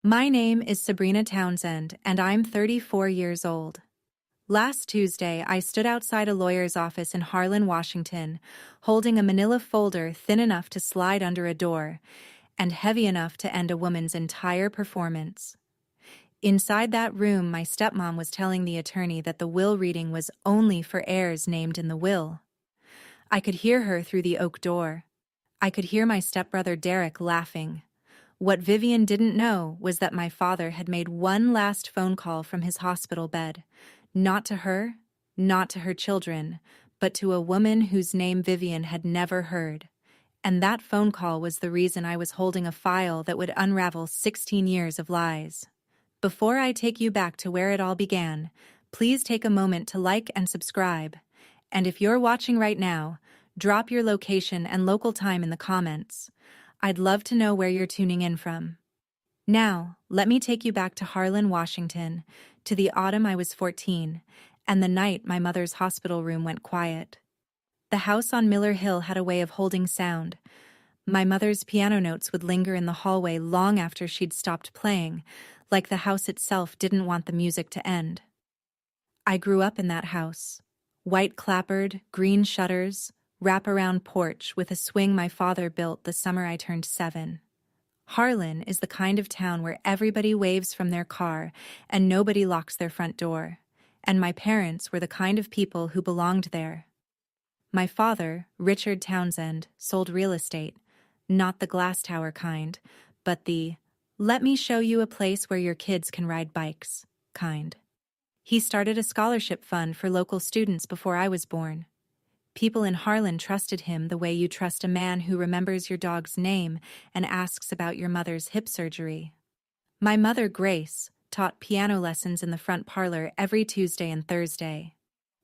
My name is Sabrina Townsend, and I'm 34 years old. Last Tuesday, I stood outside a lawyer's office in Harlan, Washington, holding a manila folder thin enough to slide under a door and heavy enough to end a woman's entire performance. Inside that room, my stepmom was telling the attorney that the will reading was only for heirs named in the will. I could hear her through the oak door. I could hear my stepbrother Derek laughing. What Vivian didn't know was that my father had made one last phone call from his hospital bed, not to her, not to her children, but to a woman whose name Vivian had never heard. And that phone call was the reason I was holding a file that would unravel 16 years of lies. Before I take you back to where it all began, please take a moment to like and subscribe. And if you're watching right now, drop your location and local time in the comments. I'd love to know where you're tuning in from. Now, let me take you back to Harlan, Washington, to the autumn I was 14, and the night my mother's hospital room went quiet. The house on Miller Hill had a way of holding sound. My mother's piano notes would linger in the hallway long after she'd stopped playing, like the house itself didn't want the music to end. I grew up in that house. White clapboard, green shutters, wraparound porch with a swing my father built the summer I turned 7. Harlan is the kind of town where everybody waves from their car and nobody locks their front door, and my parents were the kind of people who belonged there. My father, Richard Townsend, sold real estate, not the glass tower kind, but the "let me show you a place where your kids can ride bikes" kind. He started a scholarship fund for local students before I was born. People in Harlan trusted him the way you trust a man who remembers your dog's name and asks about your mother's hip surgery. My mother, Grace, taught piano lessons in the front parlor every Tuesday and Thursday.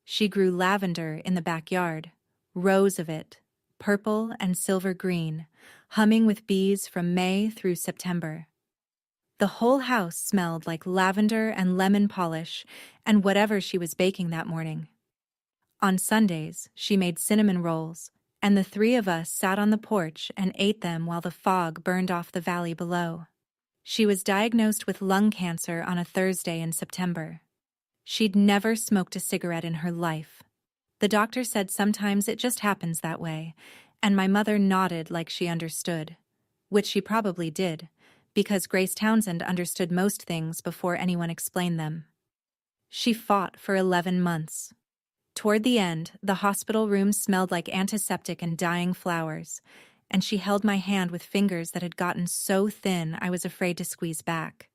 She grew lavender in the backyard, rows of it, purple and silver green, humming with bees from May through September. The whole house smelled like lavender and lemon polish and whatever she was baking that morning. On Sundays, she made cinnamon rolls, and the three of us sat on the porch and ate them while the fog burned off the valley below. She was diagnosed with lung cancer on a Thursday in September. She'd never smoked a cigarette in her life. The doctor said sometimes it just happens that way, and my mother nodded like she understood, which she probably did, because Grace Townsend understood most things before anyone explained them. She fought for 11 months. Toward the end, the hospital room smelled like antiseptic and dying flowers, and she held my hand with fingers that had gotten so thin I was afraid to squeeze back.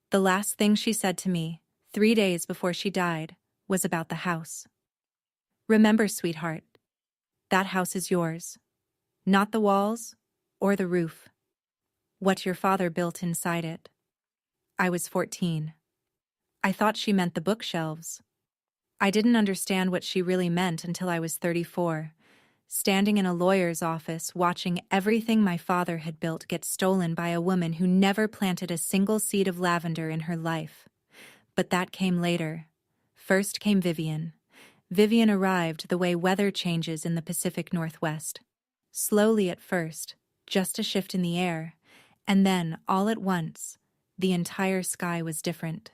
The last thing she said to me, 3 days before she died, was about the house. "Remember, sweetheart, that house is yours. Not the walls or the roof. What your father built inside it." I was 14. I thought she meant the bookshelves. I didn't understand what she really meant until I was 34, standing in a lawyer's office watching everything my father had built get stolen by a woman who never planted a single seed of lavender in her life. But that came later. First came Vivian. Vivian arrived the way weather changes in the Pacific Northwest. Slowly at first, just a shift in the air, and then, all at once, the entire sky was different.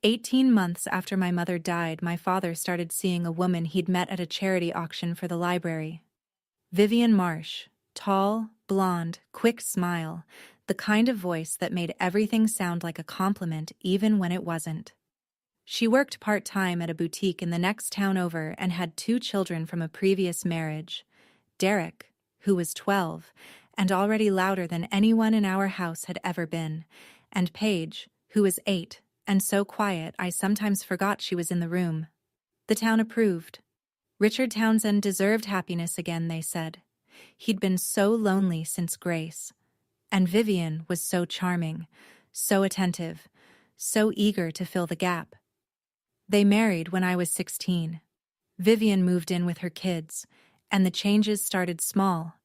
18 months after my mother died, my father started seeing a woman he'd met at a charity auction for the library. Vivian Marsh, tall, blonde, quick smile, the kind of voice that made everything sound like a compliment even when it wasn't. She worked part-time at a boutique in the next town over and had 2 children from a previous marriage. Derek, who was 12, and already louder than anyone in our house had ever been, and Paige, who was 8, and so quiet I sometimes forgot she was in the room. The town approved. Richard Townsend deserved happiness again, they said. He'd been so lonely since Grace. And Vivian was so charming, so attentive, so eager to fill the gap. They married when I was 16. Vivian moved in with her kids, and the changes started small.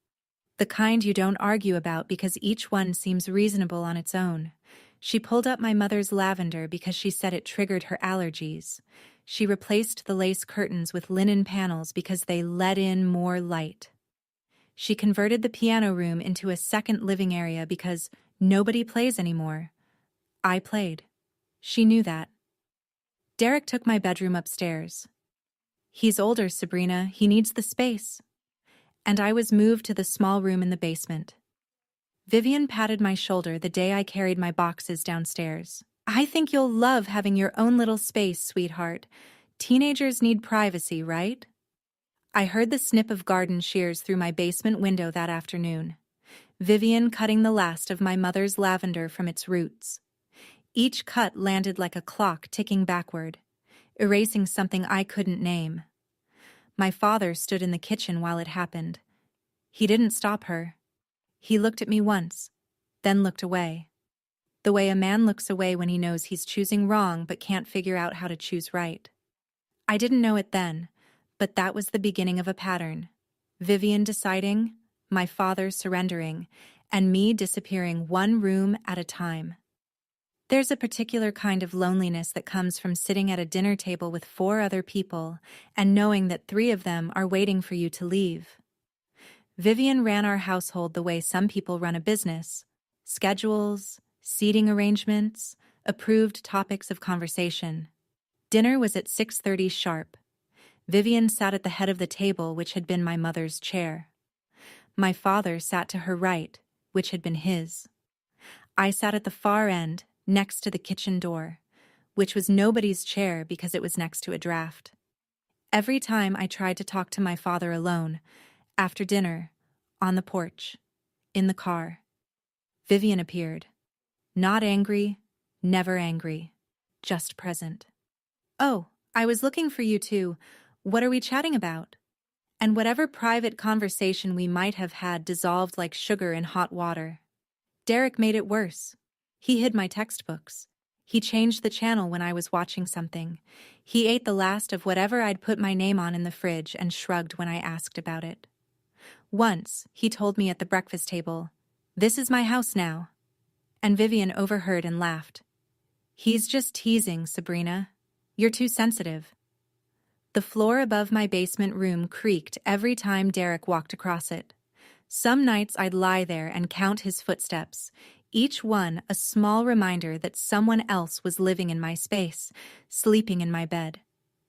The kind you don't argue about because each one seems reasonable on its own. She pulled up my mother's lavender because she said it triggered her allergies. She replaced the lace curtains with linen panels because they let in more light. She converted the piano room into a second living area because nobody plays anymore. I played. She knew that. Derek took my bedroom upstairs. He's older, Sabrina, he needs the space. And I was moved to the small room in the basement. Vivian patted my shoulder the day I carried my boxes downstairs. I think you'll love having your own little space, sweetheart. Teenagers need privacy, right? I heard the snip of garden shears through my basement window that afternoon. Vivian cutting the last of my mother's lavender from its roots. Each cut landed like a clock ticking backward, erasing something I couldn't name. My father stood in the kitchen while it happened. He didn't stop her. He looked at me once, then looked away. The way a man looks away when he knows he's choosing wrong but can't figure out how to choose right. I didn't know it then, but that was the beginning of a pattern. Vivian deciding, my father surrendering, and me disappearing one room at a time. There's a particular kind of loneliness that comes from sitting at a dinner table with 4 other people and knowing that 3 of them are waiting for you to leave. Vivian ran our household the way some people run a business. Schedules, seating arrangements, approved topics of conversation. Dinner was at 6:30 sharp. Vivian sat at the head of the table, which had been my mother's chair. My father sat to her right, which had been his. I sat at the far end, next to the kitchen door, which was nobody's chair because it was next to a draft. Every time I tried to talk to my father alone, after dinner, on the porch, in the car, Vivian appeared. Not angry, never angry, just present. Oh, I was looking for you too. What are we chatting about? And whatever private conversation we might have had dissolved like sugar in hot water. Derek made it worse. He hid my textbooks. He changed the channel when I was watching something. He ate the last of whatever I'd put my name on in the fridge and shrugged when I asked about it. Once, he told me at the breakfast table, "This is my house now." And Vivian overheard and laughed. "He's just teasing, Sabrina. You're too sensitive." The floor above my basement room creaked every time Derek walked across it. Some nights I'd lie there and count his footsteps, each one a small reminder that someone else was living in my space, sleeping in my bed,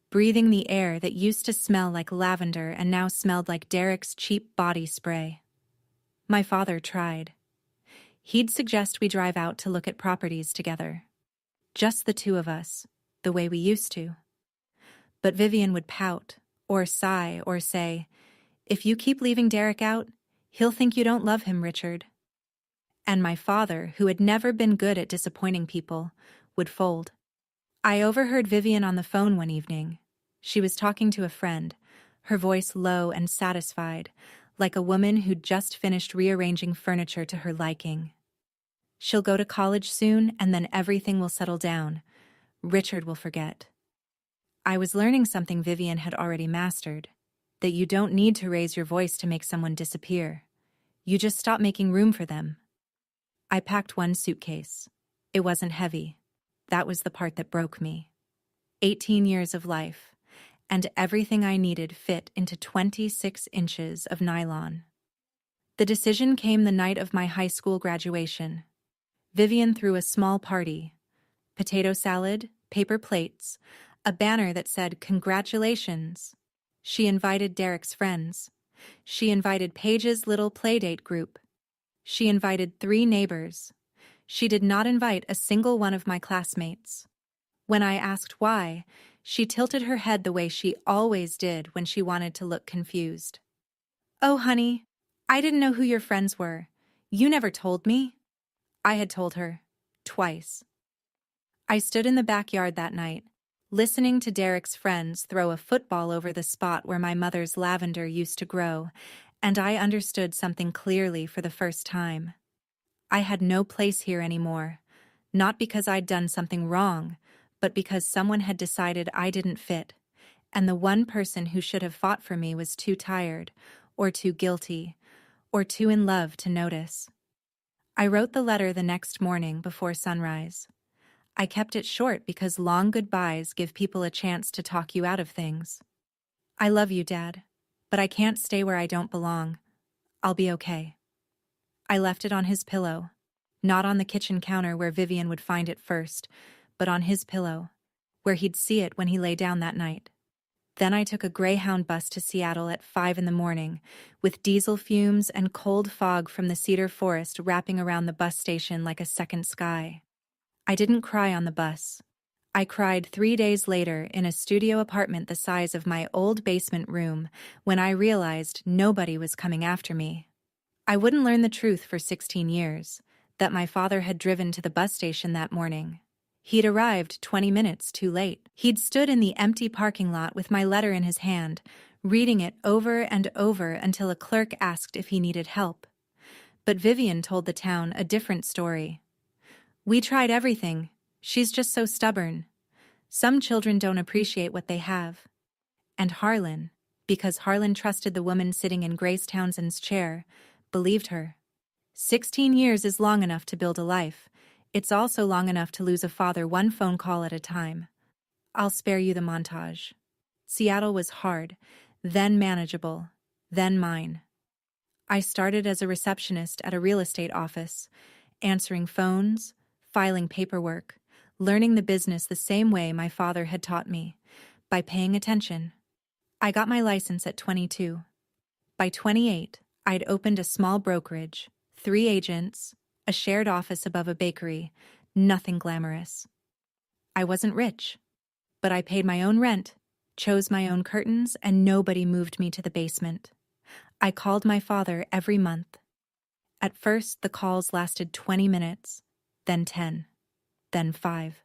breathing the air that used to smell like lavender and now smelled like Derek's cheap body spray. My father tried. He'd suggest we drive out to look at properties together. Just the 2 of us, the way we used to. But Vivian would pout, or sigh, or say, "If you keep leaving Derek out, he'll think you don't love him, Richard." And my father, who had never been good at disappointing people, would fold. I overheard Vivian on the phone one evening. She was talking to a friend, her voice low and satisfied, like a woman who'd just finished rearranging furniture to her liking. "She'll go to college soon, and then everything will settle down. Richard will forget." I was learning something Vivian had already mastered, that you don't need to raise your voice to make someone disappear. You just stop making room for them. I packed one suitcase. It wasn't heavy. That was the part that broke me. 18 years of life, and everything I needed fit into 26 inches of nylon. The decision came the night of my high school graduation. Vivian threw a small party. Potato salad, paper plates, a banner that said, "Congratulations." She invited Derek's friends. She invited Paige's little playdate group. She invited 3 neighbors. She did not invite a single one of my classmates. When I asked why, she tilted her head the way she always did when she wanted to look confused. "Oh, honey, I didn't know who your friends were. You never told me." I had told her, twice. I stood in the backyard that night, listening to Derek's friends throw a football over the spot where my mother's lavender used to grow, and I understood something clearly for the first time. I had no place here anymore, not because I'd done something wrong, but because someone had decided I didn't fit, and the one person who should have fought for me was too tired, or too guilty, or too in love to notice. I wrote the letter the next morning before sunrise. I kept it short because long goodbyes give people a chance to talk you out of things. "I love you, Dad, but I can't stay where I don't belong. I'll be okay." I left it on his pillow. Not on the kitchen counter where Vivian would find it first, but on his pillow, where he'd see it when he lay down that night. Then I took a Greyhound bus to Seattle at 5 in the morning, with diesel fumes and cold fog from the cedar forest wrapping around the bus station like a second sky. I didn't cry on the bus. I cried 3 days later in a studio apartment the size of my old basement room when I realized nobody was coming after me. I wouldn't learn the truth for 16 years, that my father had driven to the bus station that morning. He'd arrived 20 minutes too late. He'd stood in the empty parking lot with my letter in his hand, reading it over and over until a clerk asked if he needed help. But Vivian told the town a different story. "We tried everything. She's just so stubborn. Some children don't appreciate what they have." And Harlan, because Harlan trusted the woman sitting in Grace Townsend's chair, believed her. 16 years is long enough to build a life. It's also long enough to lose a father one phone call at a time. I'll spare you the montage. Seattle was hard, then manageable, then mine. I started as a receptionist at a real estate office, answering phones, filing paperwork, learning the business the same way my father had taught me, by paying attention. I got my license at 22. By 28, I'd opened a small brokerage, 3 agents, a shared office above a bakery, nothing glamorous. I wasn't rich, but I paid my own rent, chose my own curtains, and nobody moved me to the basement. I called my father every month. At first, the calls lasted 20 minutes, then 10, then 5.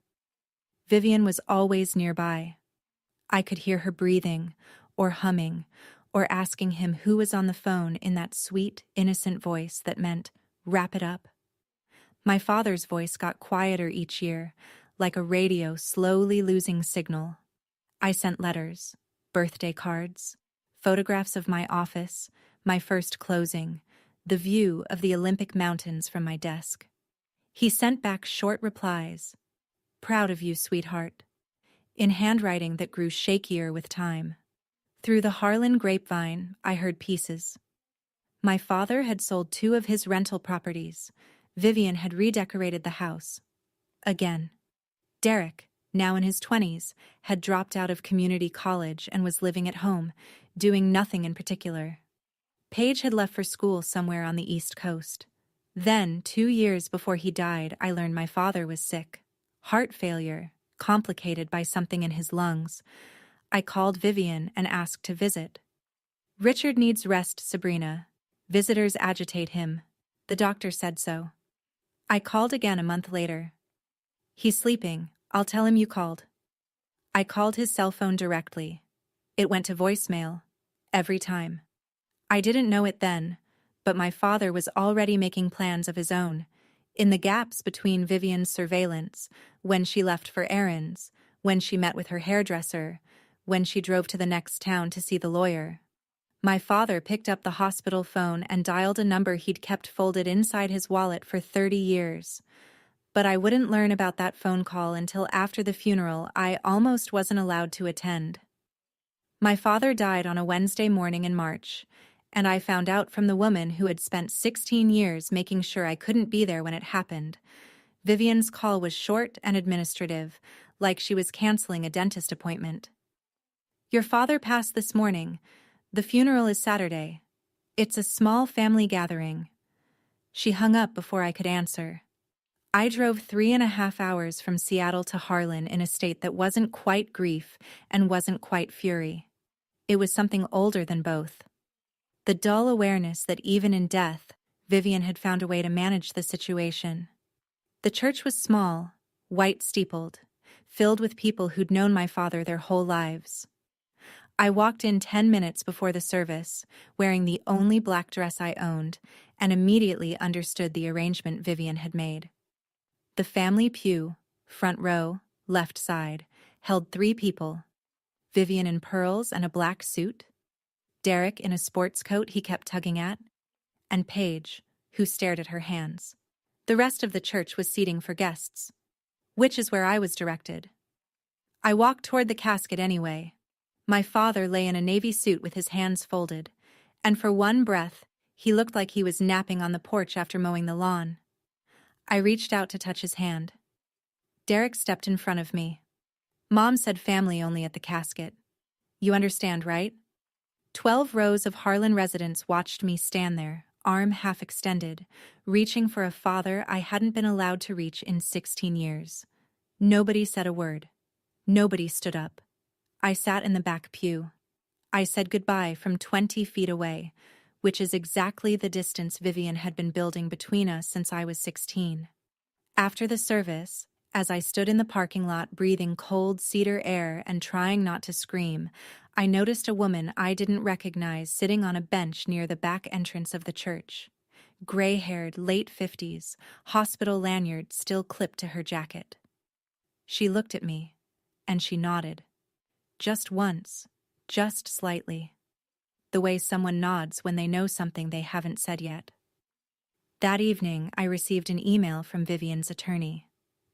Vivian was always nearby. I could hear her breathing, or humming, or asking him who was on the phone in that sweet, innocent voice that meant, "Wrap it up." My father's voice got quieter each year, like a radio slowly losing signal. I sent letters, birthday cards, photographs of my office, my first closing, the view of the Olympic Mountains from my desk. He sent back short replies, "Proud of you, sweetheart," in handwriting that grew shakier with time. Through the Harlan grapevine, I heard pieces. My father had sold 2 of his rental properties. Vivian had redecorated the house. Again. Derek, now in his 20s, had dropped out of community college and was living at home, doing nothing in particular. Paige had left for school somewhere on the East Coast. Then, 2 years before he died, I learned my father was sick. Heart failure, complicated by something in his lungs. I called Vivian and asked to visit. "Richard needs rest, Sabrina. Visitors agitate him. The doctor said so." I called again a month later. "He's sleeping. I'll tell him you called." I called his cell phone directly. It went to voicemail. Every time. I didn't know it then, but my father was already making plans of his own, in the gaps between Vivian's surveillance, when she left for errands, when she met with her hairdresser, when she drove to the next town to see the lawyer. My father picked up the hospital phone and dialed a number he'd kept folded inside his wallet for 30 years. But I wouldn't learn about that phone call until after the funeral I almost wasn't allowed to attend. My father died on a Wednesday morning in March, and I found out from the woman who had spent 16 years making sure I couldn't be there when it happened. Vivian's call was short and administrative, like she was canceling a dentist appointment. "Your father passed this morning. The funeral is Saturday. It's a small family gathering." She hung up before I could answer. I drove 3.5 hours from Seattle to Harlan in a state that wasn't quite grief and wasn't quite fury. It was something older than both. The dull awareness that even in death, Vivian had found a way to manage the situation. The church was small, white-steepled, filled with people who'd known my father their whole lives. I walked in 10 minutes before the service, wearing the only black dress I owned, and immediately understood the arrangement Vivian had made. The family pew, front row, left side, held 3 people. Vivian in pearls and a black suit, Derek in a sports coat he kept tugging at, and Paige, who stared at her hands. The rest of the church was seating for guests, which is where I was directed. I walked toward the casket anyway. My father lay in a navy suit with his hands folded, and for one breath, he looked like he was napping on the porch after mowing the lawn. I reached out to touch his hand. Derek stepped in front of me. Mom said family only at the casket. You understand, right? 12 rows of Harlan residents watched me stand there, arm half extended, reaching for a father I hadn't been allowed to reach in 16 years. Nobody said a word. Nobody stood up. I sat in the back pew. I said goodbye from 20 feet away, which is exactly the distance Vivian had been building between us since I was 16. After the service, as I stood in the parking lot breathing cold cedar air and trying not to scream, I noticed a woman I didn't recognize sitting on a bench near the back entrance of the church. Gray-haired, late 50s, hospital lanyard still clipped to her jacket. She looked at me, and she nodded. Just once, just slightly. The way someone nods when they know something they haven't said yet. That evening, I received an email from Vivian's attorney.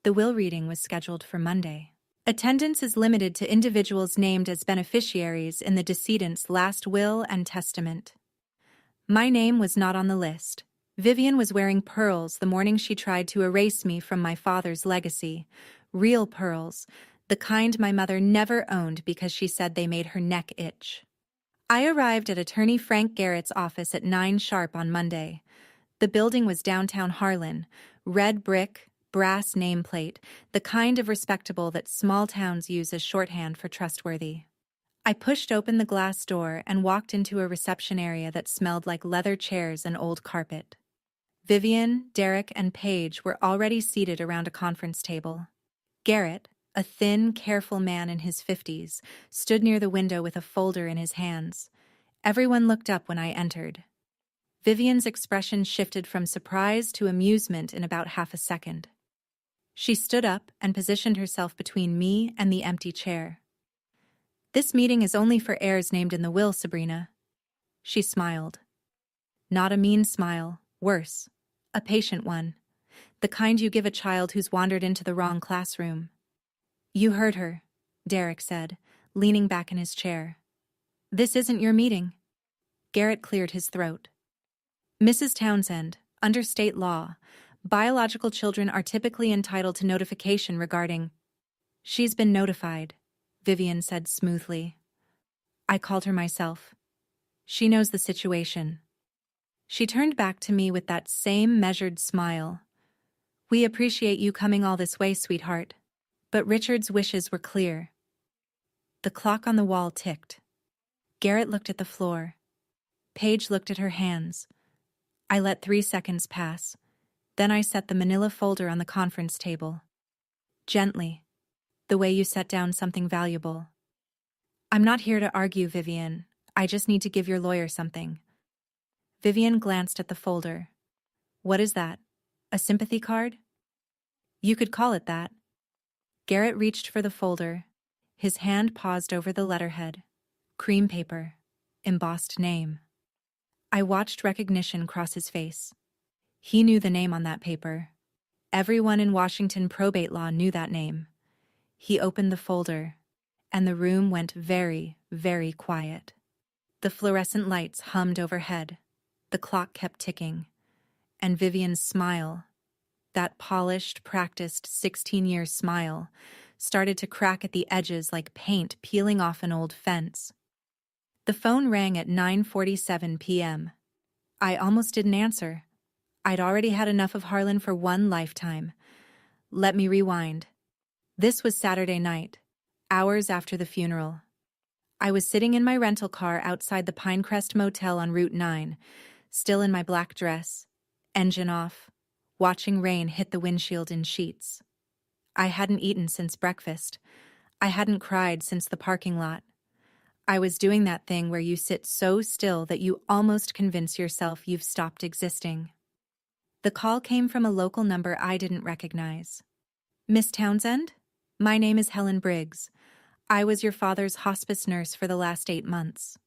The will reading was scheduled for Monday. Attendance is limited to individuals named as beneficiaries in the decedent's last will and testament. My name was not on the list. Vivian was wearing pearls the morning she tried to erase me from my father's legacy. Real pearls, the kind my mother never owned because she said they made her neck itch. I arrived at attorney Frank Garrett's office at 9 sharp on Monday. The building was downtown Harlan, red brick, brass nameplate, the kind of respectable that small towns use as shorthand for trustworthy. I pushed open the glass door and walked into a reception area that smelled like leather chairs and old carpet. Vivian, Derek, and Paige were already seated around a conference table. Garrett, a thin, careful man in his 50s, stood near the window with a folder in his hands. Everyone looked up when I entered. Vivian's expression shifted from surprise to amusement in about half a second. She stood up and positioned herself between me and the empty chair. This meeting is only for heirs named in the will, Sabrina. She smiled. Not a mean smile, worse. A patient one. The kind you give a child who's wandered into the wrong classroom. You heard her, Derek said, leaning back in his chair. This isn't your meeting. Garrett cleared his throat. Mrs. Townsend, under state law, biological children are typically entitled to notification regarding... She's been notified, Vivian said smoothly. I called her myself. She knows the situation. She turned back to me with that same measured smile. We appreciate you coming all this way, sweetheart. But Richard's wishes were clear. The clock on the wall ticked. Garrett looked at the floor. Paige looked at her hands. I let 3 seconds pass. Then I set the manila folder on the conference table. Gently, the way you set down something valuable. I'm not here to argue, Vivian. I just need to give your lawyer something. Vivian glanced at the folder. What is that? A sympathy card? You could call it that. Garrett reached for the folder. His hand paused over the letterhead. Cream paper. Embossed name. I watched recognition cross his face. He knew the name on that paper. Everyone in Washington probate law knew that name. He opened the folder, and the room went very, very quiet. The fluorescent lights hummed overhead. The clock kept ticking. And Vivian's smile, that polished, practiced 16-year smile, started to crack at the edges like paint peeling off an old fence. The phone rang at 9:47 p.m. I almost didn't answer. I'd already had enough of Harlan for one lifetime. Let me rewind. This was Saturday night, hours after the funeral. I was sitting in my rental car outside the Pinecrest Motel on Route 9, still in my black dress, engine off, watching rain hit the windshield in sheets. I hadn't eaten since breakfast. I hadn't cried since the parking lot. I was doing that thing where you sit so still that you almost convince yourself you've stopped existing. The call came from a local number I didn't recognize. Miss Townsend? My name is Helen Briggs. I was your father's hospice nurse for the last 8 months.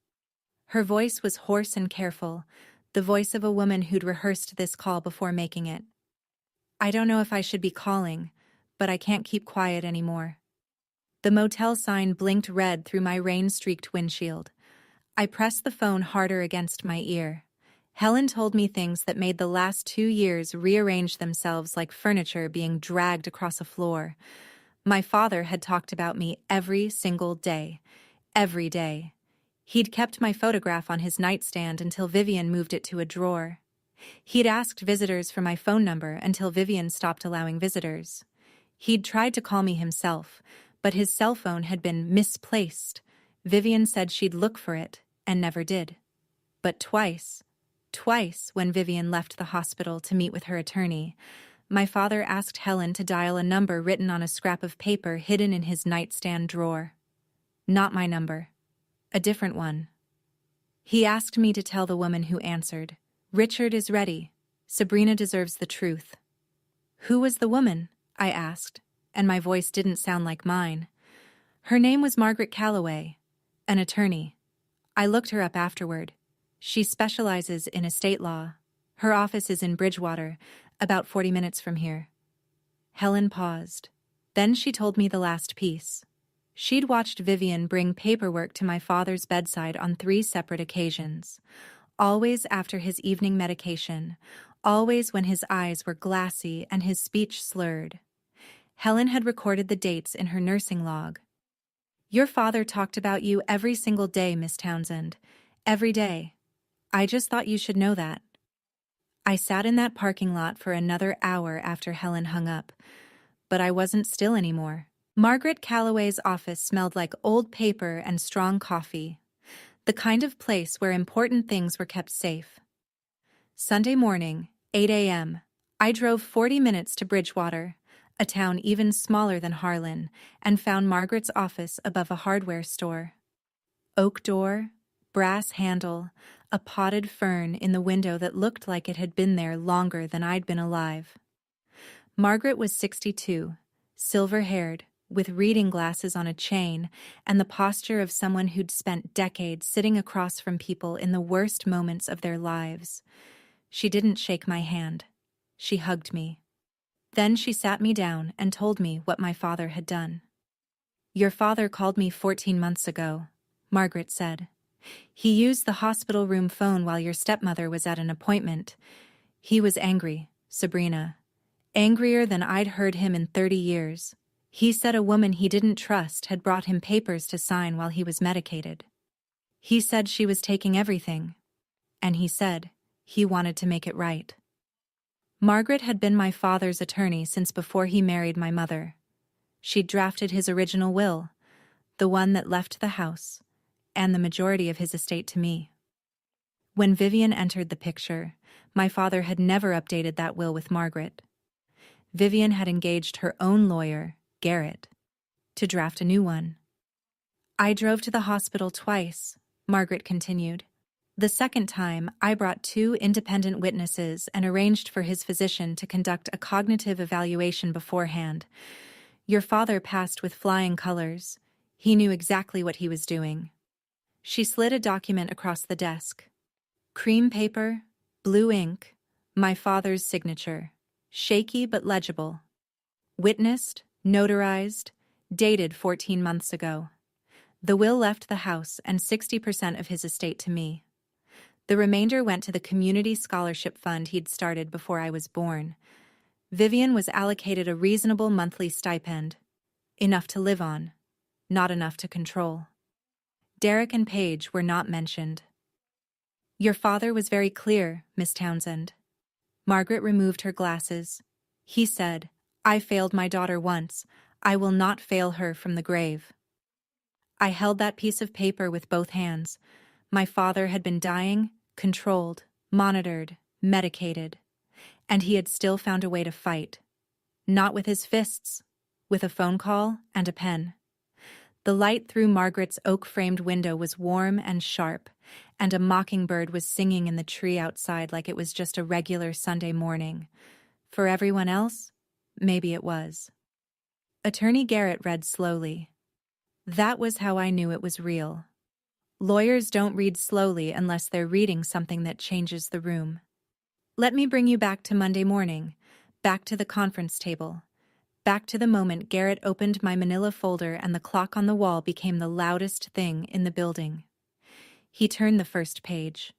Her voice was hoarse and careful, the voice of a woman who'd rehearsed this call before making it. I don't know if I should be calling, but I can't keep quiet anymore. The motel sign blinked red through my rain-streaked windshield. I pressed the phone harder against my ear. Helen told me things that made the last 2 years rearrange themselves like furniture being dragged across a floor. My father had talked about me every single day. Every day. He'd kept my photograph on his nightstand until Vivian moved it to a drawer. He'd asked visitors for my phone number until Vivian stopped allowing visitors. He'd tried to call me himself, but his cell phone had been misplaced. Vivian said she'd look for it, and never did. But twice when Vivian left the hospital to meet with her attorney, my father asked Helen to dial a number written on a scrap of paper hidden in his nightstand drawer. Not my number. A different one. He asked me to tell the woman who answered, "Richard is ready. Sabrina deserves the truth." Who was the woman? I asked, and my voice didn't sound like mine. Her name was Margaret Calloway, an attorney. I looked her up afterward. She specializes in estate law. Her office is in Bridgewater, about 40 minutes from here. Helen paused. Then she told me the last piece. She'd watched Vivian bring paperwork to my father's bedside on 3 separate occasions. Always after his evening medication. Always when his eyes were glassy and his speech slurred. Helen had recorded the dates in her nursing log. "Your father talked about you every single day, Miss Townsend. Every day. I just thought you should know that." I sat in that parking lot for another hour after Helen hung up, but I wasn't still anymore. Margaret Calloway's office smelled like old paper and strong coffee, the kind of place where important things were kept safe. Sunday morning, 8 a.m., I drove 40 minutes to Bridgewater, a town even smaller than Harlan, and found Margaret's office above a hardware store. Oak door, brass handle, a potted fern in the window that looked like it had been there longer than I'd been alive. Margaret was 62, silver-haired, with reading glasses on a chain and the posture of someone who'd spent decades sitting across from people in the worst moments of their lives. She didn't shake my hand. She hugged me. Then she sat me down and told me what my father had done. "Your father called me 14 months ago," Margaret said. "He used the hospital room phone while your stepmother was at an appointment. He was angry, Sabrina. Angrier than I'd heard him in 30 years. He said a woman he didn't trust had brought him papers to sign while he was medicated. He said she was taking everything. And he said he wanted to make it right." Margaret had been my father's attorney since before he married my mother. She'd drafted his original will, the one that left the house, and the majority of his estate to me. When Vivian entered the picture, my father had never updated that will with Margaret. Vivian had engaged her own lawyer, Garrett, to draft a new one. "I drove to the hospital twice," Margaret continued. "The second time, I brought 2 independent witnesses and arranged for his physician to conduct a cognitive evaluation beforehand. Your father passed with flying colors. He knew exactly what he was doing." She slid a document across the desk. Cream paper, blue ink, my father's signature, shaky but legible. Witnessed, notarized, dated 14 months ago. The will left the house and 60% of his estate to me. The remainder went to the community scholarship fund he'd started before I was born. Vivian was allocated a reasonable monthly stipend. Enough to live on, not enough to control. Derek and Paige were not mentioned. "Your father was very clear, Miss Townsend." Margaret removed her glasses. He said, "I failed my daughter once. I will not fail her from the grave." I held that piece of paper with both hands. My father had been dying, controlled, monitored, medicated, and he had still found a way to fight. Not with his fists, with a phone call and a pen. The light through Margaret's oak-framed window was warm and sharp, and a mockingbird was singing in the tree outside like it was just a regular Sunday morning. For everyone else, maybe it was. Attorney Garrett read slowly. That was how I knew it was real. Lawyers don't read slowly unless they're reading something that changes the room. "Let me bring you back to Monday morning, back to the conference table. Back to the moment Garrett opened my manila folder and the clock on the wall became the loudest thing in the building. He turned the first page,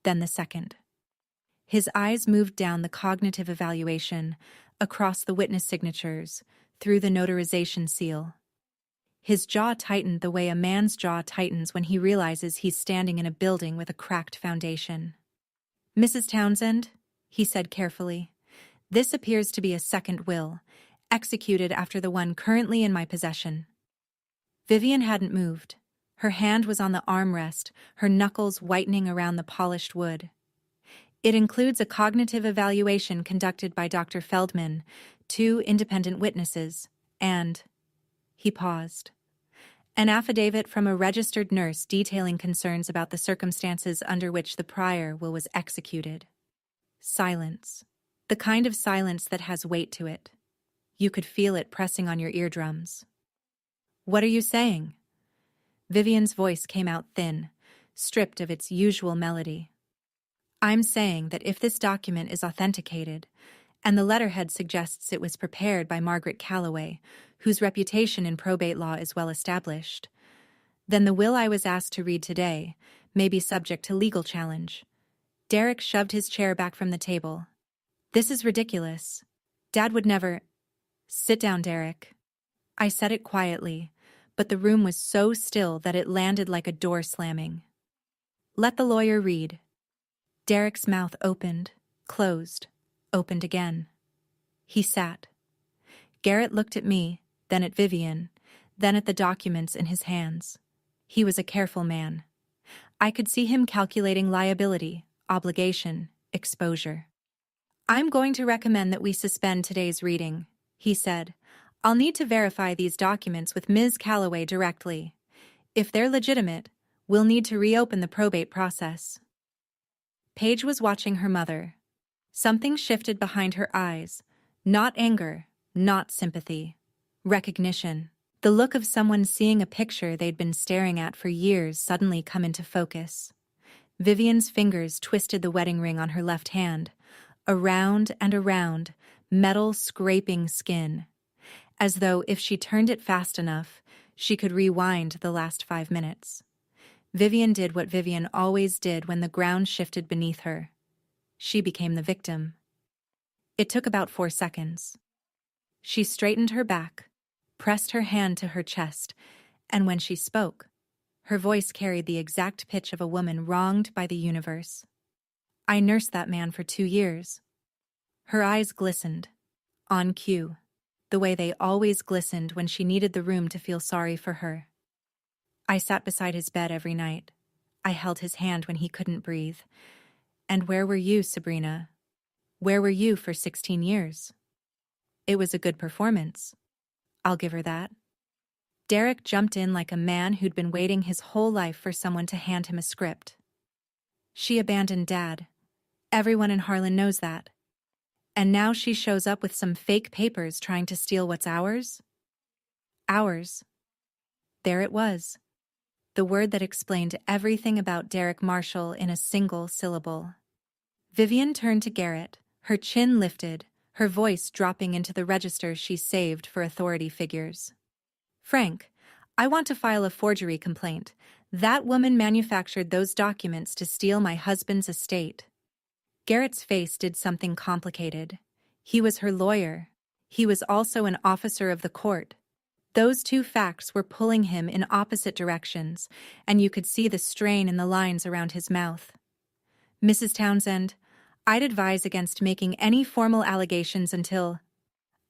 then the second. His eyes moved down the cognitive evaluation, across the witness signatures, through the notarization seal. His jaw tightened the way a man's jaw tightens when he realizes he's standing in a building with a cracked foundation. "Mrs. Townsend," he said carefully, "this appears to be a second will, executed after the one currently in my possession." Vivian hadn't moved. Her hand was on the armrest, her knuckles whitening around the polished wood. "It includes a cognitive evaluation conducted by Dr. Feldman, 2 independent witnesses, and—" He paused. "An affidavit from a registered nurse detailing concerns about the circumstances under which the prior will was executed." Silence. The kind of silence that has weight to it. You could feel it pressing on your eardrums. "What are you saying?" Vivian's voice came out thin, stripped of its usual melody. "I'm saying that if this document is authenticated, and the letterhead suggests it was prepared by Margaret Calloway, whose reputation in probate law is well established, then the will I was asked to read today may be subject to legal challenge." Derek shoved his chair back from the table. "This is ridiculous. Dad would never—" "Sit down, Derek." I said it quietly, but the room was so still that it landed like a door slamming. "Let the lawyer read." Derek's mouth opened, closed, opened again. He sat. Garrett looked at me, then at Vivian, then at the documents in his hands. He was a careful man. I could see him calculating liability, obligation, exposure. "I'm going to recommend that we suspend today's reading," he said. "I'll need to verify these documents with Ms. Calloway directly. If they're legitimate, we'll need to reopen the probate process." Paige was watching her mother. Something shifted behind her eyes. Not anger, not sympathy. Recognition. The look of someone seeing a picture they'd been staring at for years suddenly come into focus. Vivian's fingers twisted the wedding ring on her left hand, around and around, metal scraping skin, as though if she turned it fast enough, she could rewind the last 5 minutes. Vivian did what Vivian always did when the ground shifted beneath her. She became the victim. It took about 4 seconds. She straightened her back, pressed her hand to her chest, and when she spoke, her voice carried the exact pitch of a woman wronged by the universe. "I nursed that man for 2 years. Her eyes glistened. On cue. The way they always glistened when she needed the room to feel sorry for her. I sat beside his bed every night. I held his hand when he couldn't breathe. And where were you, Sabrina? Where were you for 16 years? It was a good performance. I'll give her that." Derek jumped in like a man who'd been waiting his whole life for someone to hand him a script. "She abandoned Dad. Everyone in Harlan knows that. And now she shows up with some fake papers trying to steal what's ours?" Ours. There it was. The word that explained everything about Derek Marshall in a single syllable. Vivian turned to Garrett, her chin lifted, her voice dropping into the register she saved for authority figures. "Frank, I want to file a forgery complaint. That woman manufactured those documents to steal my husband's estate." Garrett's face did something complicated. He was her lawyer. He was also an officer of the court. Those 2 facts were pulling him in opposite directions, and you could see the strain in the lines around his mouth. "Mrs. Townsend, I'd advise against making any formal allegations until—"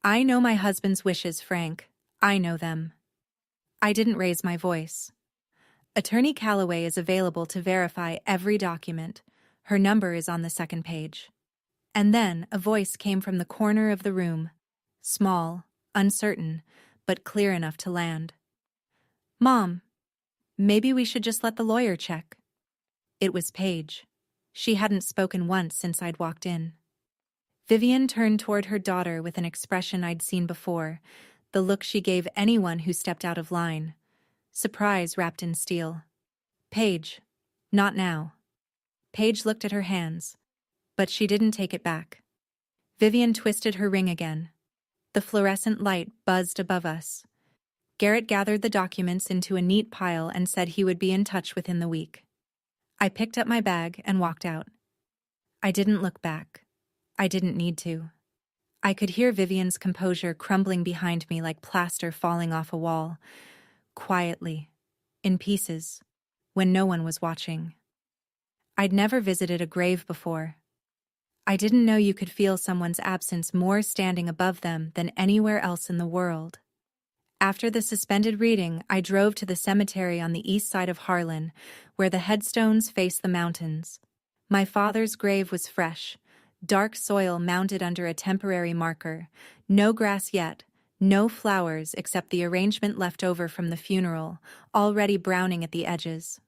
"I know my husband's wishes, Frank. I know them." I didn't raise my voice. "Attorney Calloway is available to verify every document. Her number is on the 2nd page." And then a voice came from the corner of the room. Small, uncertain, but clear enough to land. "Mom, maybe we should just let the lawyer check." It was Paige. She hadn't spoken once since I'd walked in. Vivian turned toward her daughter with an expression I'd seen before, the look she gave anyone who stepped out of line. Surprise wrapped in steel. "Paige, not now." Paige looked at her hands, but she didn't take it back. Vivian twisted her ring again. The fluorescent light buzzed above us. Garrett gathered the documents into a neat pile and said he would be in touch within the week. I picked up my bag and walked out. I didn't look back. I didn't need to. I could hear Vivian's composure crumbling behind me like plaster falling off a wall, quietly, in pieces, when no one was watching. I'd never visited a grave before. I didn't know you could feel someone's absence more standing above them than anywhere else in the world. After the suspended reading, I drove to the cemetery on the east side of Harlan, where the headstones face the mountains. My father's grave was fresh, dark soil mounded under a temporary marker, no grass yet, no flowers except the arrangement left over from the funeral, already browning at the edges.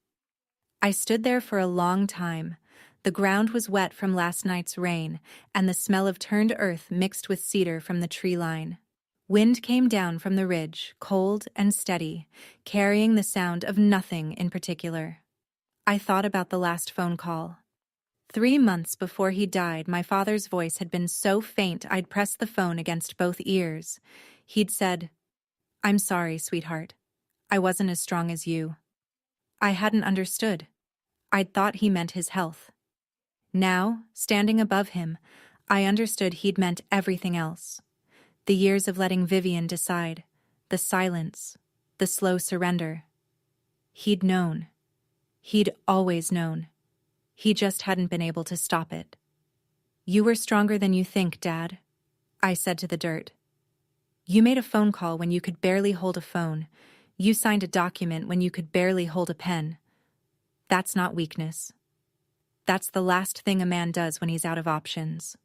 I stood there for a long time. The ground was wet from last night's rain, and the smell of turned earth mixed with cedar from the tree line. Wind came down from the ridge, cold and steady, carrying the sound of nothing in particular. I thought about the last phone call. 3 months before he died, my father's voice had been so faint I'd pressed the phone against both ears. He'd said, "I'm sorry, sweetheart. I wasn't as strong as you." I hadn't understood. I'd thought he meant his health. Now, standing above him, I understood he'd meant everything else. The years of letting Vivian decide, the silence, the slow surrender. He'd known. He'd always known. He just hadn't been able to stop it. "You were stronger than you think, Dad," I said to the dirt. "You made a phone call when you could barely hold a phone. You signed a document when you could barely hold a pen. That's not weakness. That's the last thing a man does when he's out of options."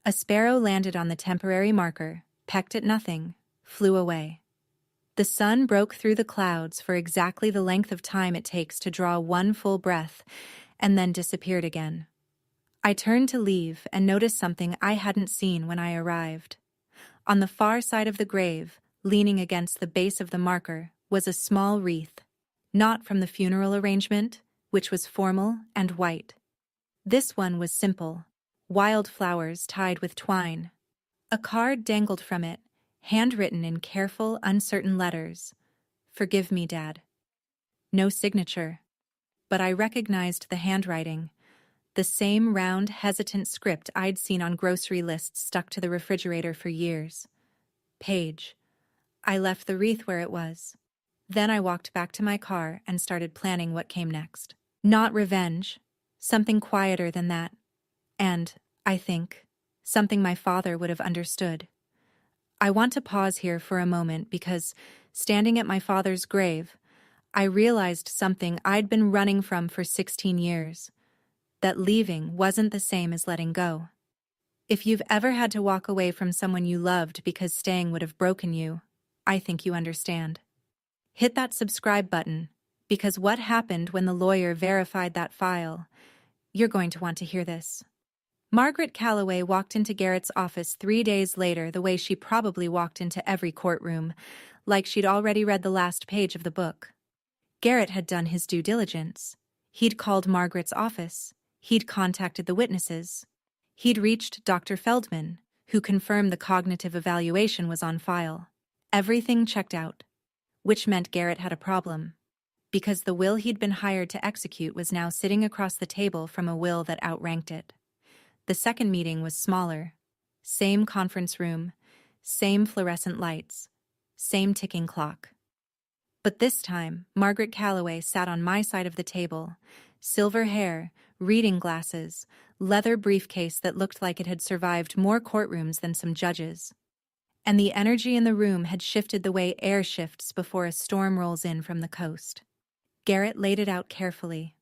A sparrow landed on the temporary marker, pecked at nothing, flew away. The sun broke through the clouds for exactly the length of time it takes to draw one full breath, and then disappeared again. I turned to leave and noticed something I hadn't seen when I arrived. On the far side of the grave, leaning against the base of the marker, was a small wreath, not from the funeral arrangement, which was formal and white. This one was simple, wildflowers tied with twine. A card dangled from it, handwritten in careful, uncertain letters. "Forgive me, Dad." No signature. But I recognized the handwriting, the same round, hesitant script I'd seen on grocery lists stuck to the refrigerator for years. Page. I left the wreath where it was. Then I walked back to my car and started planning what came next. Not revenge, something quieter than that. And, I think, something my father would have understood. I want to pause here for a moment because, standing at my father's grave, I realized something I'd been running from for 16 years. That leaving wasn't the same as letting go. If you've ever had to walk away from someone you loved because staying would have broken you, I think you understand. Hit that subscribe button, because what happened when the lawyer verified that file? You're going to want to hear this. Margaret Calloway walked into Garrett's office 3 days later the way she probably walked into every courtroom, like she'd already read the last page of the book. Garrett had done his due diligence. He'd called Margaret's office. He'd contacted the witnesses. He'd reached Dr. Feldman, who confirmed the cognitive evaluation was on file. Everything checked out, which meant Garrett had a problem, because the will he'd been hired to execute was now sitting across the table from a will that outranked it. The second meeting was smaller. Same conference room, same fluorescent lights, same ticking clock. But this time, Margaret Calloway sat on my side of the table, silver hair, reading glasses, leather briefcase that looked like it had survived more courtrooms than some judges. And the energy in the room had shifted the way air shifts before a storm rolls in from the coast. Garrett laid it out carefully.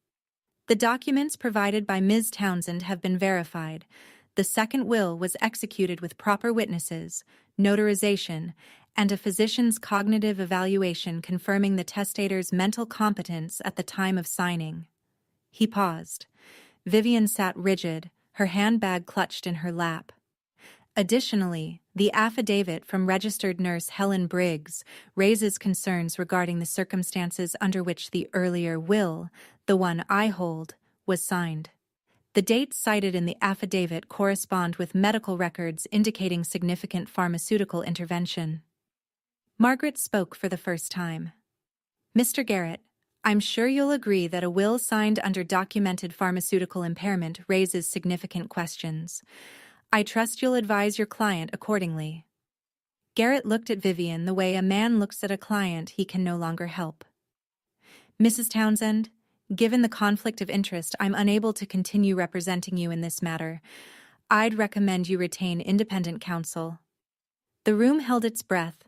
"The documents provided by Ms. Townsend have been verified. The second will was executed with proper witnesses, notarization, and a physician's cognitive evaluation confirming the testator's mental competence at the time of signing." He paused. Vivian sat rigid, her handbag clutched in her lap. Additionally, the affidavit from registered nurse Helen Briggs raises concerns regarding the circumstances under which the earlier will, the one I hold, was signed. The dates cited in the affidavit correspond with medical records indicating significant pharmaceutical intervention. Margaret spoke for the first time. "Mr. Garrett, I'm sure you'll agree that a will signed under documented pharmaceutical impairment raises significant questions. I trust you'll advise your client accordingly. Garrett looked at Vivian the way a man looks at a client he can no longer help. Mrs. Townsend, given the conflict of interest, I'm unable to continue representing you in this matter. I'd recommend you retain independent counsel. The room held its breath.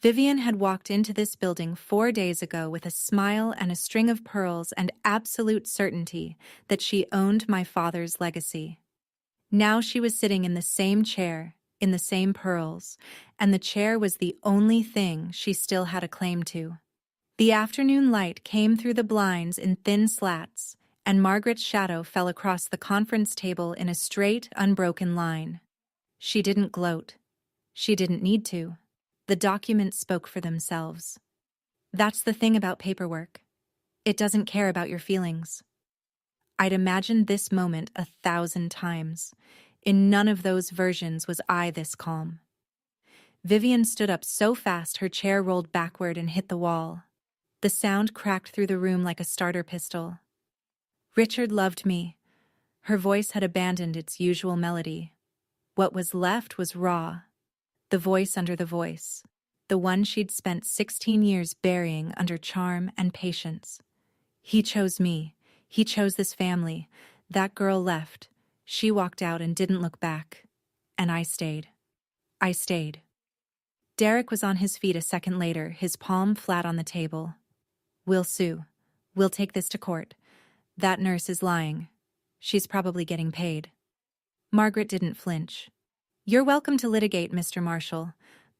Vivian had walked into this building 4 days ago with a smile and a string of pearls and absolute certainty that she owned my father's legacy. Now she was sitting in the same chair, in the same pearls, and the chair was the only thing she still had a claim to. The afternoon light came through the blinds in thin slats, and Margaret's shadow fell across the conference table in a straight, unbroken line. She didn't gloat. She didn't need to. The documents spoke for themselves. That's the thing about paperwork. It doesn't care about your feelings. I'd imagined this moment 1,000 times. In none of those versions was I this calm. Vivian stood up so fast her chair rolled backward and hit the wall. The sound cracked through the room like a starter pistol. Richard loved me. Her voice had abandoned its usual melody. What was left was raw. The voice under the voice. The one she'd spent 16 years burying under charm and patience. He chose me. He chose this family. That girl left. She walked out and didn't look back. And I stayed. I stayed. Derek was on his feet a second later, his palm flat on the table. We'll sue. We'll take this to court. That nurse is lying. She's probably getting paid. Margaret didn't flinch. You're welcome to litigate, Mr. Marshall,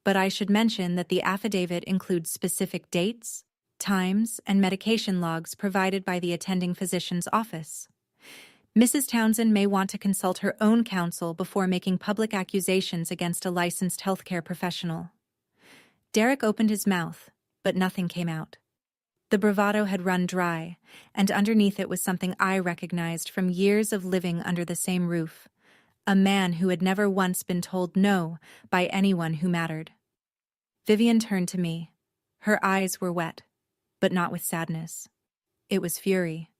but I should mention that the affidavit includes specific dates, times, and medication logs provided by the attending physician's office. Mrs. Townsend may want to consult her own counsel before making public accusations against a licensed healthcare professional. Derek opened his mouth, but nothing came out. The bravado had run dry, and underneath it was something I recognized from years of living under the same roof. A man who had never once been told no by anyone who mattered. Vivian turned to me. Her eyes were wet, but not with sadness. It was fury,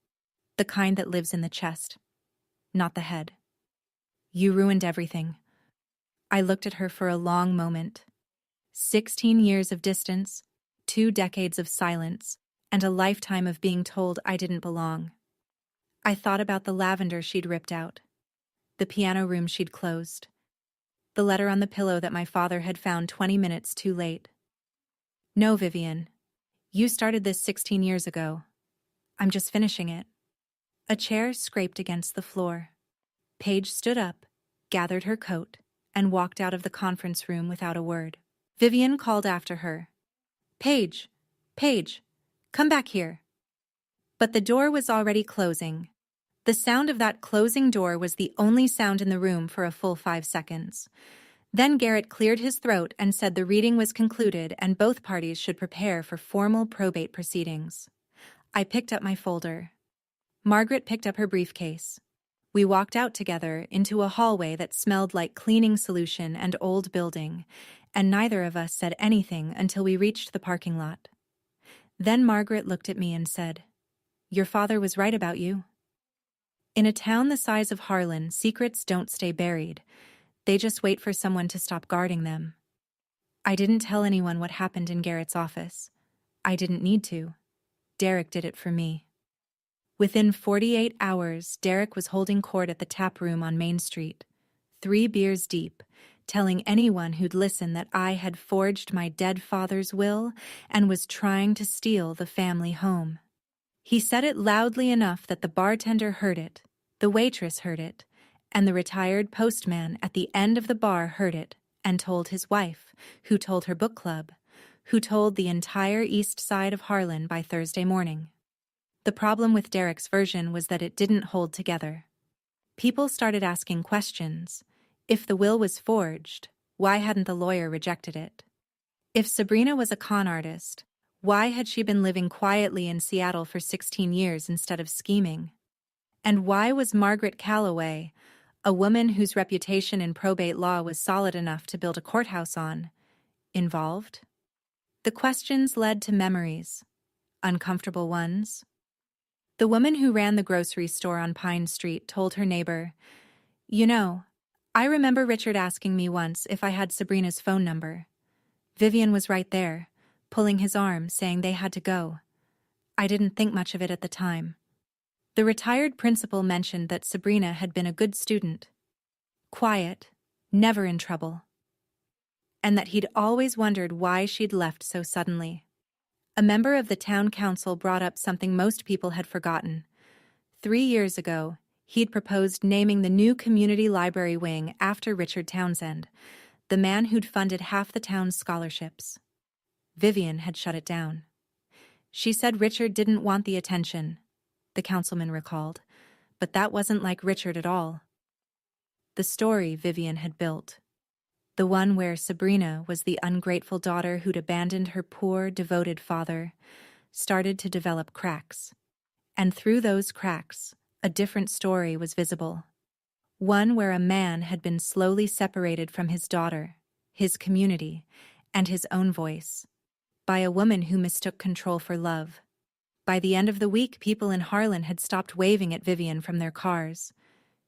the kind that lives in the chest, not the head. You ruined everything. I looked at her for a long moment. 16 years of distance, 2 decades of silence, and a lifetime of being told I didn't belong. I thought about the lavender she'd ripped out, the piano room she'd closed, the letter on the pillow that my father had found 20 minutes too late. No, Vivian. You started this 16 years ago. I'm just finishing it. A chair scraped against the floor. Paige stood up, gathered her coat, and walked out of the conference room without a word. Vivian called after her. Paige, Paige, come back here. But the door was already closing. The sound of that closing door was the only sound in the room for a full 5 seconds. Then Garrett cleared his throat and said the reading was concluded and both parties should prepare for formal probate proceedings. I picked up my folder. Margaret picked up her briefcase. We walked out together into a hallway that smelled like cleaning solution and old building, and neither of us said anything until we reached the parking lot. Then Margaret looked at me and said, "Your father was right about you." In a town the size of Harlan, secrets don't stay buried. They just wait for someone to stop guarding them. I didn't tell anyone what happened in Garrett's office. I didn't need to. Derek did it for me. Within 48 hours, Derek was holding court at the tap room on Main Street, 3 beers deep, telling anyone who'd listen that I had forged my dead father's will and was trying to steal the family home. He said it loudly enough that the bartender heard it, the waitress heard it, and the retired postman at the end of the bar heard it and told his wife, who told her book club, who told the entire east side of Harlan by Thursday morning. The problem with Derek's version was that it didn't hold together. People started asking questions. If the will was forged, why hadn't the lawyer rejected it? If Sabrina was a con artist, why had she been living quietly in Seattle for 16 years instead of scheming? And why was Margaret Calloway, a woman whose reputation in probate law was solid enough to build a courthouse on, involved? The questions led to memories. uncomfortable ones. The woman who ran the grocery store on Pine Street told her neighbor, "You know, I remember Richard asking me once if I had Sabrina's phone number. Vivian was right there, pulling his arm, saying they had to go. I didn't think much of it at the time." The retired principal mentioned that Sabrina had been a good student, quiet, never in trouble, and that he'd always wondered why she'd left so suddenly. A member of the town council brought up something most people had forgotten. 3 years ago, he'd proposed naming the new community library wing after Richard Townsend, the man who'd funded half the town's scholarships. Vivian had shut it down. She said Richard didn't want the attention, the councilman recalled, but that wasn't like Richard at all. The story Vivian had built, the one where Sabrina was the ungrateful daughter who'd abandoned her poor, devoted father, started to develop cracks. And through those cracks, a different story was visible. One where a man had been slowly separated from his daughter, his community, and his own voice, by a woman who mistook control for love. By the end of the week, people in Harlan had stopped waving at Vivian from their cars.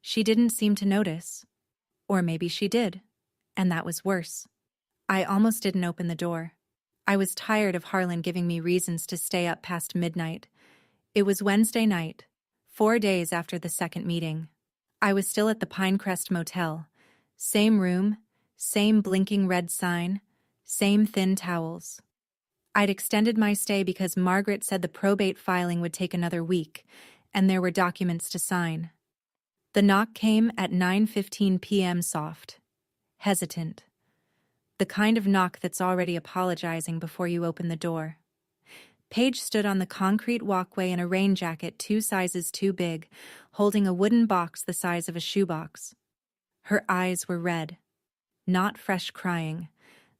She didn't seem to notice. Or maybe she did, and that was worse. I almost didn't open the door. I was tired of Harlan giving me reasons to stay up past midnight. It was Wednesday night, 4 days after the second meeting. I was still at the Pinecrest Motel. Same room, same blinking red sign, same thin towels. I'd extended my stay because Margaret said the probate filing would take another week, and there were documents to sign. The knock came at 9:15 p.m. soft, hesitant. The kind of knock that's already apologizing before you open the door. Paige stood on the concrete walkway in a rain jacket 2 sizes too big, holding a wooden box the size of a shoebox. Her eyes were red. Not fresh crying,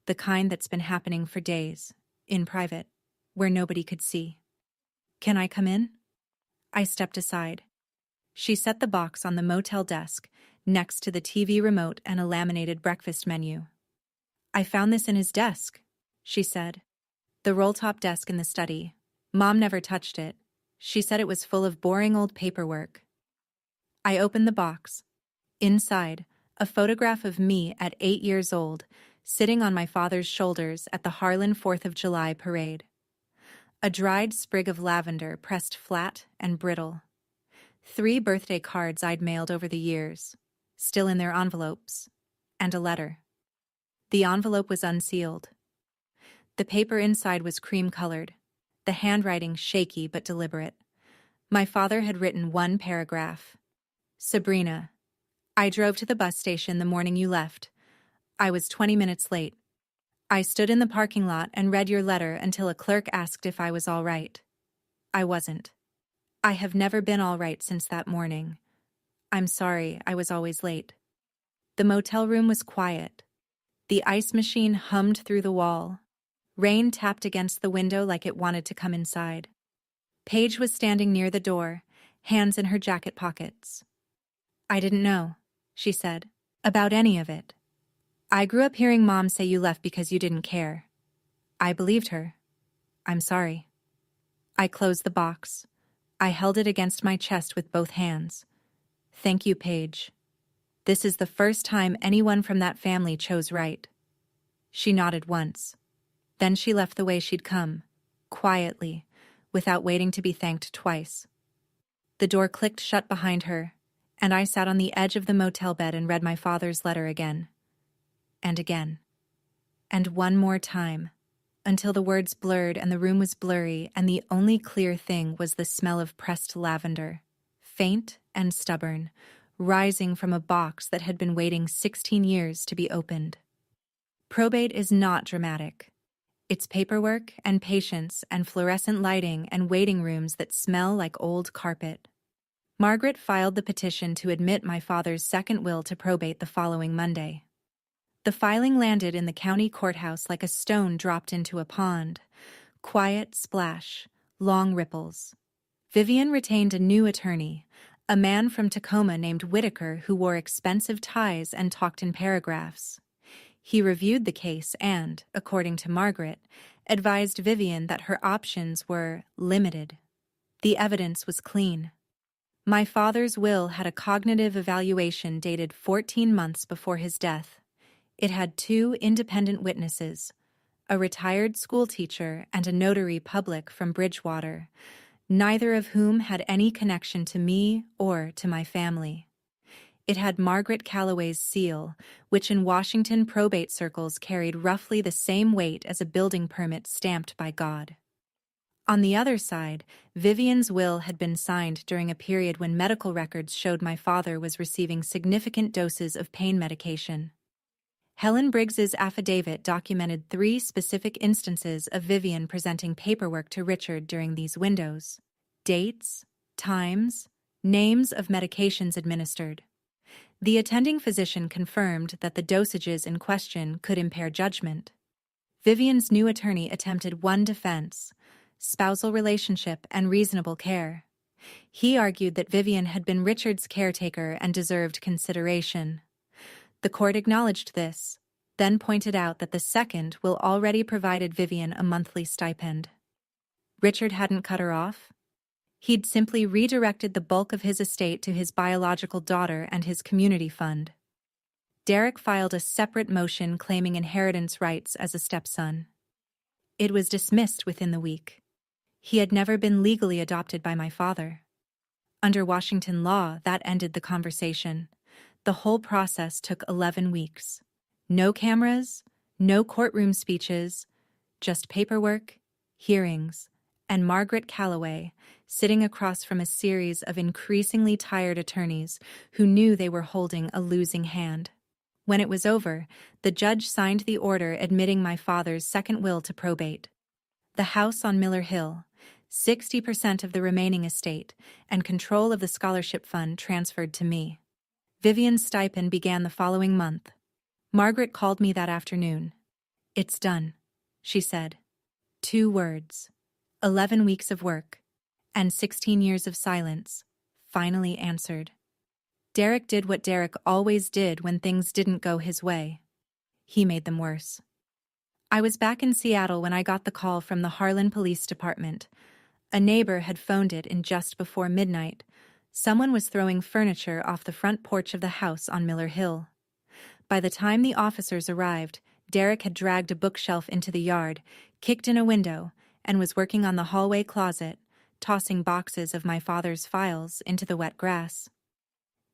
the kind that's been happening for days, in private, where nobody could see. "Can I come in?" I stepped aside. She set the box on the motel desk, next to the TV remote and a laminated breakfast menu. "I found this in his desk," she said. "The roll-top desk in the study. Mom never touched it. She said it was full of boring old paperwork." I opened the box. Inside, a photograph of me at 8 years old, sitting on my father's shoulders at the Harlan 4th of July parade. A dried sprig of lavender pressed flat and brittle. 3 birthday cards I'd mailed over the years, still in their envelopes, and a letter. The envelope was unsealed. The paper inside was cream-colored, the handwriting shaky but deliberate. My father had written one paragraph. "Sabrina, I drove to the bus station the morning you left. I was 20 minutes late. I stood in the parking lot and read your letter until a clerk asked if I was all right. I wasn't. I have never been all right since that morning. I'm sorry I was always late." The motel room was quiet. The ice machine hummed through the wall. Rain tapped against the window like it wanted to come inside. Paige was standing near the door, hands in her jacket pockets. "I didn't know," she said, "about any of it. I grew up hearing Mom say you left because you didn't care. I believed her. I'm sorry." I closed the box. I held it against my chest with both hands. "Thank you, Paige. This is the first time anyone from that family chose right." She nodded once. Then she left the way she'd come, quietly, without waiting to be thanked twice. The door clicked shut behind her, and I sat on the edge of the motel bed and read my father's letter again. And again. And one more time, until the words blurred and the room was blurry and the only clear thing was the smell of pressed lavender, faint and stubborn, rising from a box that had been waiting 16 years to be opened. Probate is not dramatic. It's paperwork and patience and fluorescent lighting and waiting rooms that smell like old carpet. Margaret filed the petition to admit my father's second will to probate the following Monday. The filing landed in the county courthouse like a stone dropped into a pond. Quiet splash, long ripples. Vivian retained a new attorney, a man from Tacoma named Whitaker who wore expensive ties and talked in paragraphs. He reviewed the case and, according to Margaret, advised Vivian that her options were limited. The evidence was clean. My father's will had a cognitive evaluation dated 14 months before his death. It had 2 independent witnesses, a retired schoolteacher and a notary public from Bridgewater, neither of whom had any connection to me or to my family. It had Margaret Calloway's seal, which in Washington probate circles carried roughly the same weight as a building permit stamped by God. On the other side, Vivian's will had been signed during a period when medical records showed my father was receiving significant doses of pain medication. Helen Briggs's affidavit documented 3 specific instances of Vivian presenting paperwork to Richard during these windows: dates, times, names of medications administered. The attending physician confirmed that the dosages in question could impair judgment. Vivian's new attorney attempted one defense: spousal relationship and reasonable care. He argued that Vivian had been Richard's caretaker and deserved consideration. The court acknowledged this, then pointed out that the second will already provided Vivian a monthly stipend. Richard hadn't cut her off. He'd simply redirected the bulk of his estate to his biological daughter and his community fund. Derek filed a separate motion claiming inheritance rights as a stepson. It was dismissed within the week. He had never been legally adopted by my father. Under Washington law, that ended the conversation. The whole process took 11 weeks. No cameras, no courtroom speeches, just paperwork, hearings, and Margaret Calloway sitting across from a series of increasingly tired attorneys who knew they were holding a losing hand. When it was over, the judge signed the order admitting my father's second will to probate. The house on Miller Hill, 60% of the remaining estate, and control of the scholarship fund transferred to me. Vivian's stipend began the following month. Margaret called me that afternoon. "It's done," she said. 2 words. 11 weeks of work, and 16 years of silence, finally answered. Derek did what Derek always did when things didn't go his way. He made them worse. I was back in Seattle when I got the call from the Harlan Police Department. A neighbor had phoned it in just before midnight. Someone was throwing furniture off the front porch of the house on Miller Hill. By the time the officers arrived, Derek had dragged a bookshelf into the yard, kicked in a window, and was working on the hallway closet, tossing boxes of my father's files into the wet grass.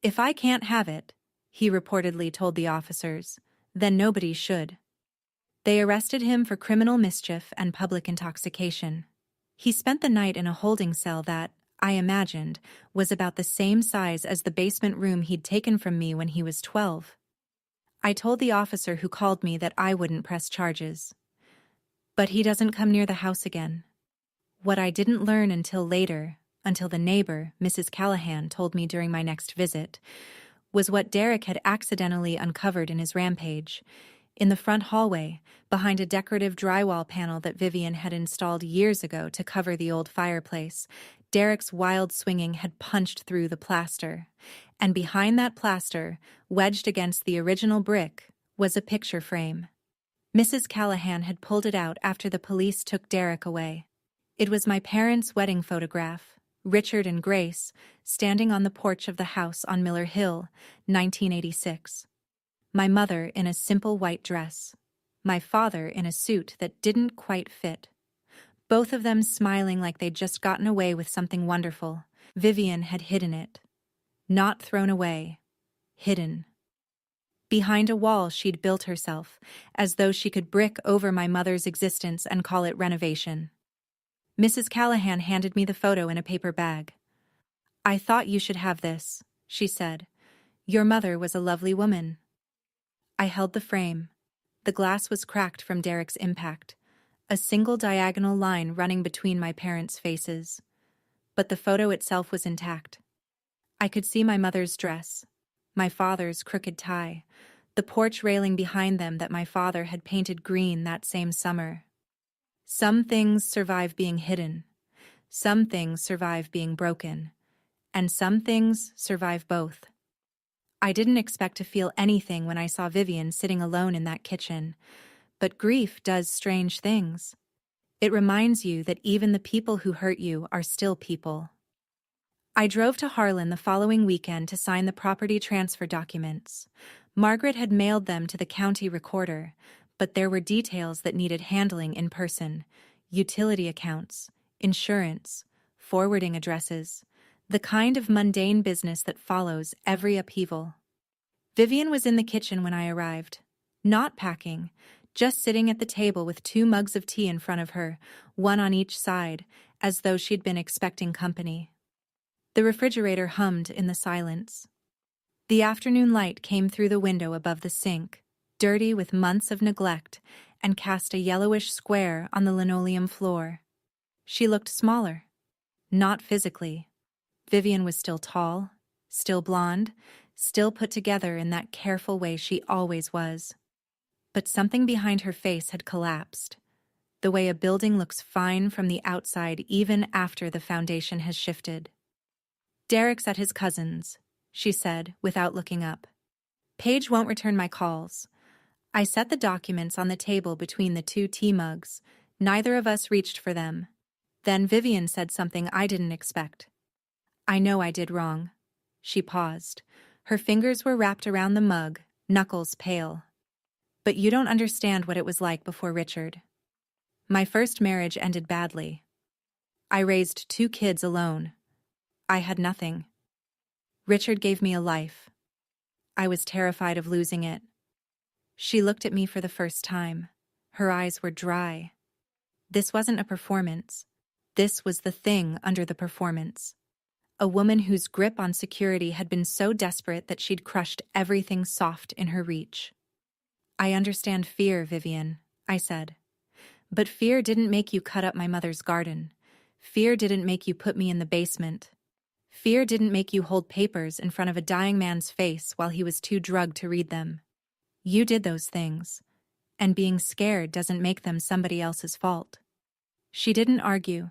"If I can't have it," he reportedly told the officers, "then nobody should." They arrested him for criminal mischief and public intoxication. He spent the night in a holding cell that, I imagined, was about the same size as the basement room he'd taken from me when he was 12. I told the officer who called me that I wouldn't press charges. But he doesn't come near the house again. What I didn't learn until later, until the neighbor, Mrs. Callahan, told me during my next visit, was what Derek had accidentally uncovered in his rampage. In the front hallway, behind a decorative drywall panel that Vivian had installed years ago to cover the old fireplace, Derek's wild swinging had punched through the plaster. And behind that plaster, wedged against the original brick, was a picture frame. Mrs. Callahan had pulled it out after the police took Derek away. It was my parents' wedding photograph, Richard and Grace, standing on the porch of the house on Miller Hill, 1986. My mother in a simple white dress. My father in a suit that didn't quite fit. Both of them smiling like they'd just gotten away with something wonderful. Vivian had hidden it. Not thrown away. Hidden. Behind a wall she'd built herself, as though she could brick over my mother's existence and call it renovation. Mrs. Callahan handed me the photo in a paper bag. "I thought you should have this," she said. "Your mother was a lovely woman." I held the frame. The glass was cracked from Derek's impact, a single diagonal line running between my parents' faces. But the photo itself was intact. I could see my mother's dress, my father's crooked tie, the porch railing behind them that my father had painted green that same summer. Some things survive being hidden, some things survive being broken, and some things survive both. I didn't expect to feel anything when I saw Vivian sitting alone in that kitchen, but grief does strange things. It reminds you that even the people who hurt you are still people. I drove to Harlan the following weekend to sign the property transfer documents. Margaret had mailed them to the county recorder, but there were details that needed handling in person: utility accounts, insurance, forwarding addresses, the kind of mundane business that follows every upheaval. Vivian was in the kitchen when I arrived, not packing, just sitting at the table with 2 mugs of tea in front of her, one on each side, as though she'd been expecting company. The refrigerator hummed in the silence. The afternoon light came through the window above the sink, dirty with months of neglect, and cast a yellowish square on the linoleum floor. She looked smaller. Not physically. Vivian was still tall, still blonde, still put together in that careful way she always was. But something behind her face had collapsed, the way a building looks fine from the outside even after the foundation has shifted. "Derek's at his cousin's," she said, without looking up. "Paige won't return my calls." I set the documents on the table between the 2 tea mugs. Neither of us reached for them. Then Vivian said something I didn't expect. "I know I did wrong." She paused. Her fingers were wrapped around the mug, knuckles pale. "But you don't understand what it was like before Richard. My first marriage ended badly. I raised 2 kids alone. I had nothing. Richard gave me a life. I was terrified of losing it." She looked at me for the first time. Her eyes were dry. This wasn't a performance. This was the thing under the performance. A woman whose grip on security had been so desperate that she'd crushed everything soft in her reach. "I understand fear, Vivian," I said. "But fear didn't make you cut up my mother's garden. Fear didn't make you put me in the basement. Fear didn't make you hold papers in front of a dying man's face while he was too drugged to read them. You did those things, and being scared doesn't make them somebody else's fault." She didn't argue.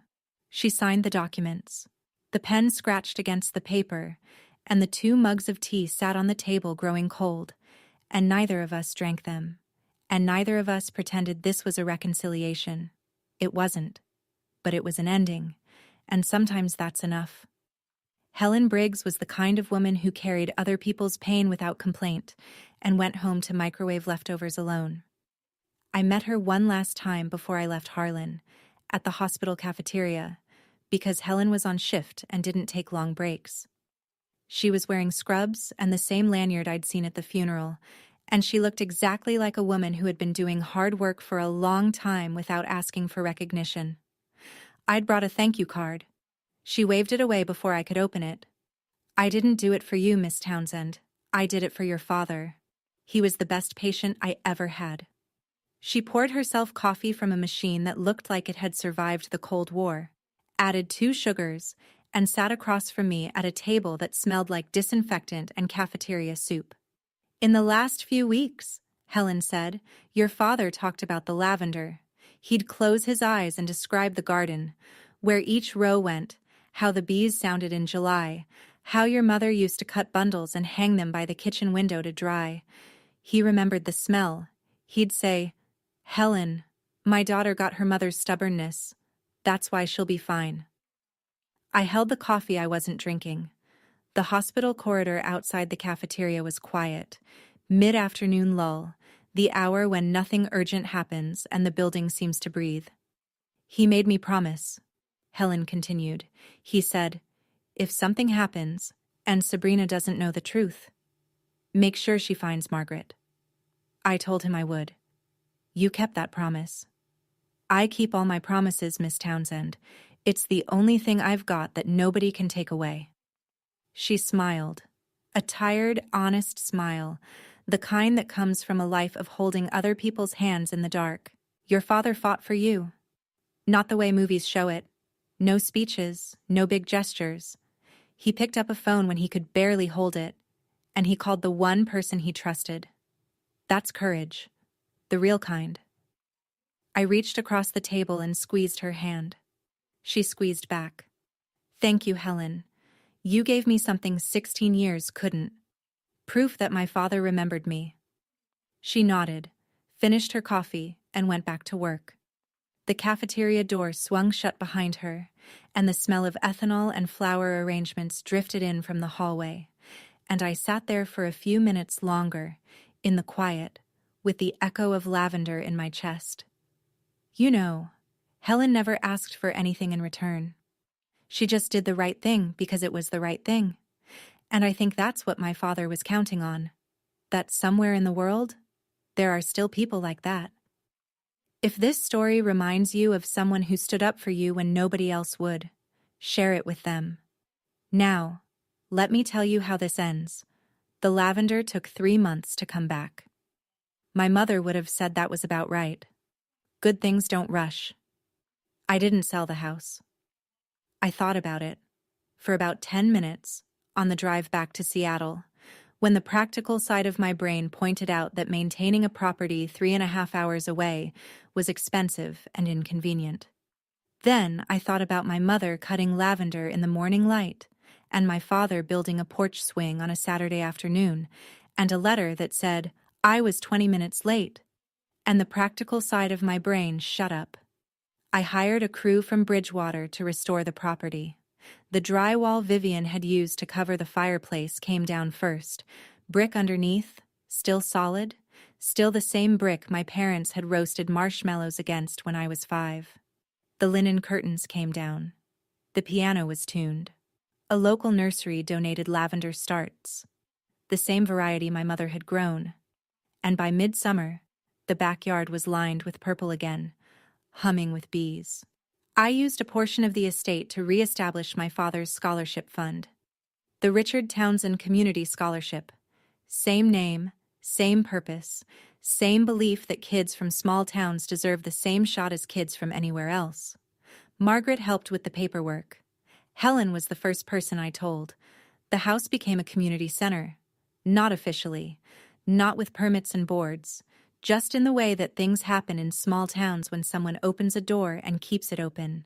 She signed the documents. The pen scratched against the paper, and the 2 mugs of tea sat on the table growing cold, and neither of us drank them, and neither of us pretended this was a reconciliation. It wasn't, but it was an ending, and sometimes that's enough. Helen Briggs was the kind of woman who carried other people's pain without complaint and went home to microwave leftovers alone. I met her one last time before I left Harlan, at the hospital cafeteria, because Helen was on shift and didn't take long breaks. She was wearing scrubs and the same lanyard I'd seen at the funeral, and she looked exactly like a woman who had been doing hard work for a long time without asking for recognition. I'd brought a thank you card. She waved it away before I could open it. "I didn't do it for you, Miss Townsend. I did it for your father. He was the best patient I ever had." She poured herself coffee from a machine that looked like it had survived the Cold War, added 2 sugars, and sat across from me at a table that smelled like disinfectant and cafeteria soup. "In the last few weeks," Helen said, "your father talked about the lavender. He'd close his eyes and describe the garden, where each row went, how the bees sounded in July, how your mother used to cut bundles and hang them by the kitchen window to dry. He remembered the smell. He'd say, 'Helen, my daughter got her mother's stubbornness. That's why she'll be fine.'" I held the coffee I wasn't drinking. The hospital corridor outside the cafeteria was quiet. Mid-afternoon lull, the hour when nothing urgent happens and the building seems to breathe. "He made me promise," Helen continued. "He said, 'If something happens, and Sabrina doesn't know the truth, make sure she finds Margaret.' I told him I would. You kept that promise." "I keep all my promises, Miss Townsend. It's the only thing I've got that nobody can take away." She smiled. A tired, honest smile, the kind that comes from a life of holding other people's hands in the dark. "Your father fought for you. Not the way movies show it. No speeches, no big gestures. He picked up a phone when he could barely hold it, and he called the one person he trusted. That's courage. The real kind." I reached across the table and squeezed her hand. She squeezed back. "Thank you, Helen. You gave me something 16 years couldn't. Proof that my father remembered me." She nodded, finished her coffee, and went back to work. The cafeteria door swung shut behind her, and the smell of ethanol and flower arrangements drifted in from the hallway, and I sat there for a few minutes longer, in the quiet, with the echo of lavender in my chest. You know, Helen never asked for anything in return. She just did the right thing because it was the right thing. And I think that's what my father was counting on. That somewhere in the world, there are still people like that. If this story reminds you of someone who stood up for you when nobody else would, share it with them. Now, let me tell you how this ends. The lavender took 3 months to come back. My mother would have said that was about right. Good things don't rush. I didn't sell the house. I thought about it, for about 10 minutes, on the drive back to Seattle, when the practical side of my brain pointed out that maintaining a property 3.5 hours away was expensive and inconvenient. Then I thought about my mother cutting lavender in the morning light, and my father building a porch swing on a Saturday afternoon, and a letter that said, I was 20 minutes late, and the practical side of my brain shut up. I hired a crew from Bridgewater to restore the property. The drywall Vivian had used to cover the fireplace came down first, brick underneath, still solid, still the same brick my parents had roasted marshmallows against when I was 5. The linen curtains came down. The piano was tuned. A local nursery donated lavender starts, the same variety my mother had grown, and by midsummer, the backyard was lined with purple again, humming with bees. I used a portion of the estate to re-establish my father's scholarship fund. The Richard Townsend Community Scholarship. Same name, same purpose, same belief that kids from small towns deserve the same shot as kids from anywhere else. Margaret helped with the paperwork. Helen was the first person I told. The house became a community center. Not officially, not with permits and boards, just in the way that things happen in small towns when someone opens a door and keeps it open.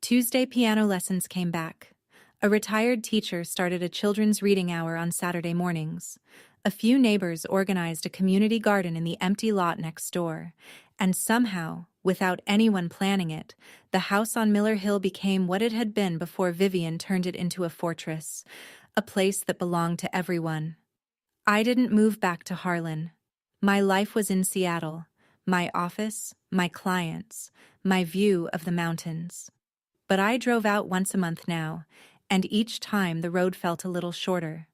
Tuesday piano lessons came back. A retired teacher started a children's reading hour on Saturday mornings. A few neighbors organized a community garden in the empty lot next door. And somehow, without anyone planning it, the house on Miller Hill became what it had been before Vivian turned it into a fortress, a place that belonged to everyone. I didn't move back to Harlan. My life was in Seattle, my office, my clients, my view of the mountains. But I drove out once a month now, and each time the road felt a little shorter.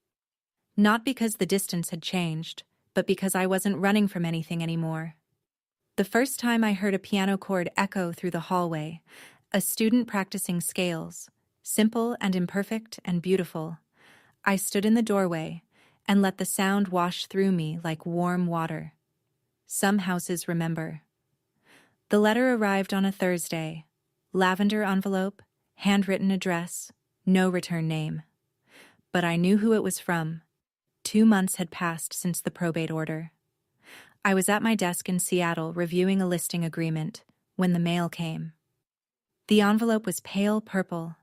Not because the distance had changed, but because I wasn't running from anything anymore. The first time I heard a piano chord echo through the hallway, a student practicing scales, simple and imperfect and beautiful, I stood in the doorway and let the sound wash through me like warm water. Some houses remember. The letter arrived on a Thursday. Lavender envelope, handwritten address, no return name. But I knew who it was from. 2 months had passed since the probate order. I was at my desk in Seattle reviewing a listing agreement when the mail came. The envelope was pale purple,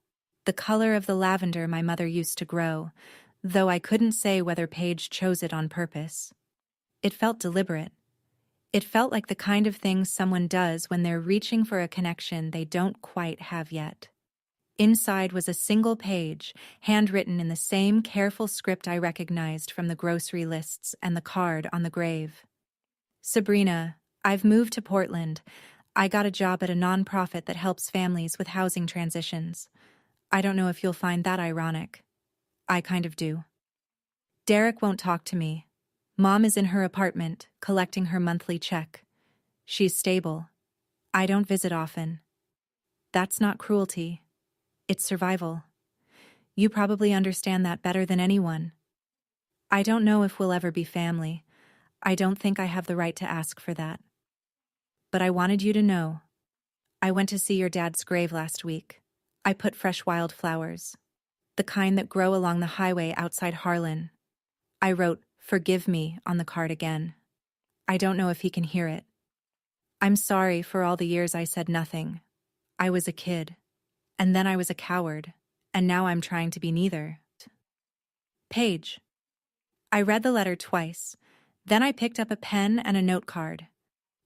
the color of the lavender my mother used to grow, though I couldn't say whether Paige chose it on purpose. It felt deliberate. It felt like the kind of thing someone does when they're reaching for a connection they don't quite have yet. Inside was a single page, handwritten in the same careful script I recognized from the grocery lists and the card on the grave. Sabrina, I've moved to Portland. I got a job at a nonprofit that helps families with housing transitions. I don't know if you'll find that ironic. I kind of do. Derek won't talk to me. Mom is in her apartment, collecting her monthly check. She's stable. I don't visit often. That's not cruelty. It's survival. You probably understand that better than anyone. I don't know if we'll ever be family. I don't think I have the right to ask for that. But I wanted you to know. I went to see your dad's grave last week. I put fresh wildflowers, the kind that grow along the highway outside Harlan. I wrote, "Forgive me," on the card again. I don't know if he can hear it. I'm sorry for all the years I said nothing. I was a kid. And then I was a coward. And now I'm trying to be neither. Paige. I read the letter twice. Then I picked up a pen and a note card.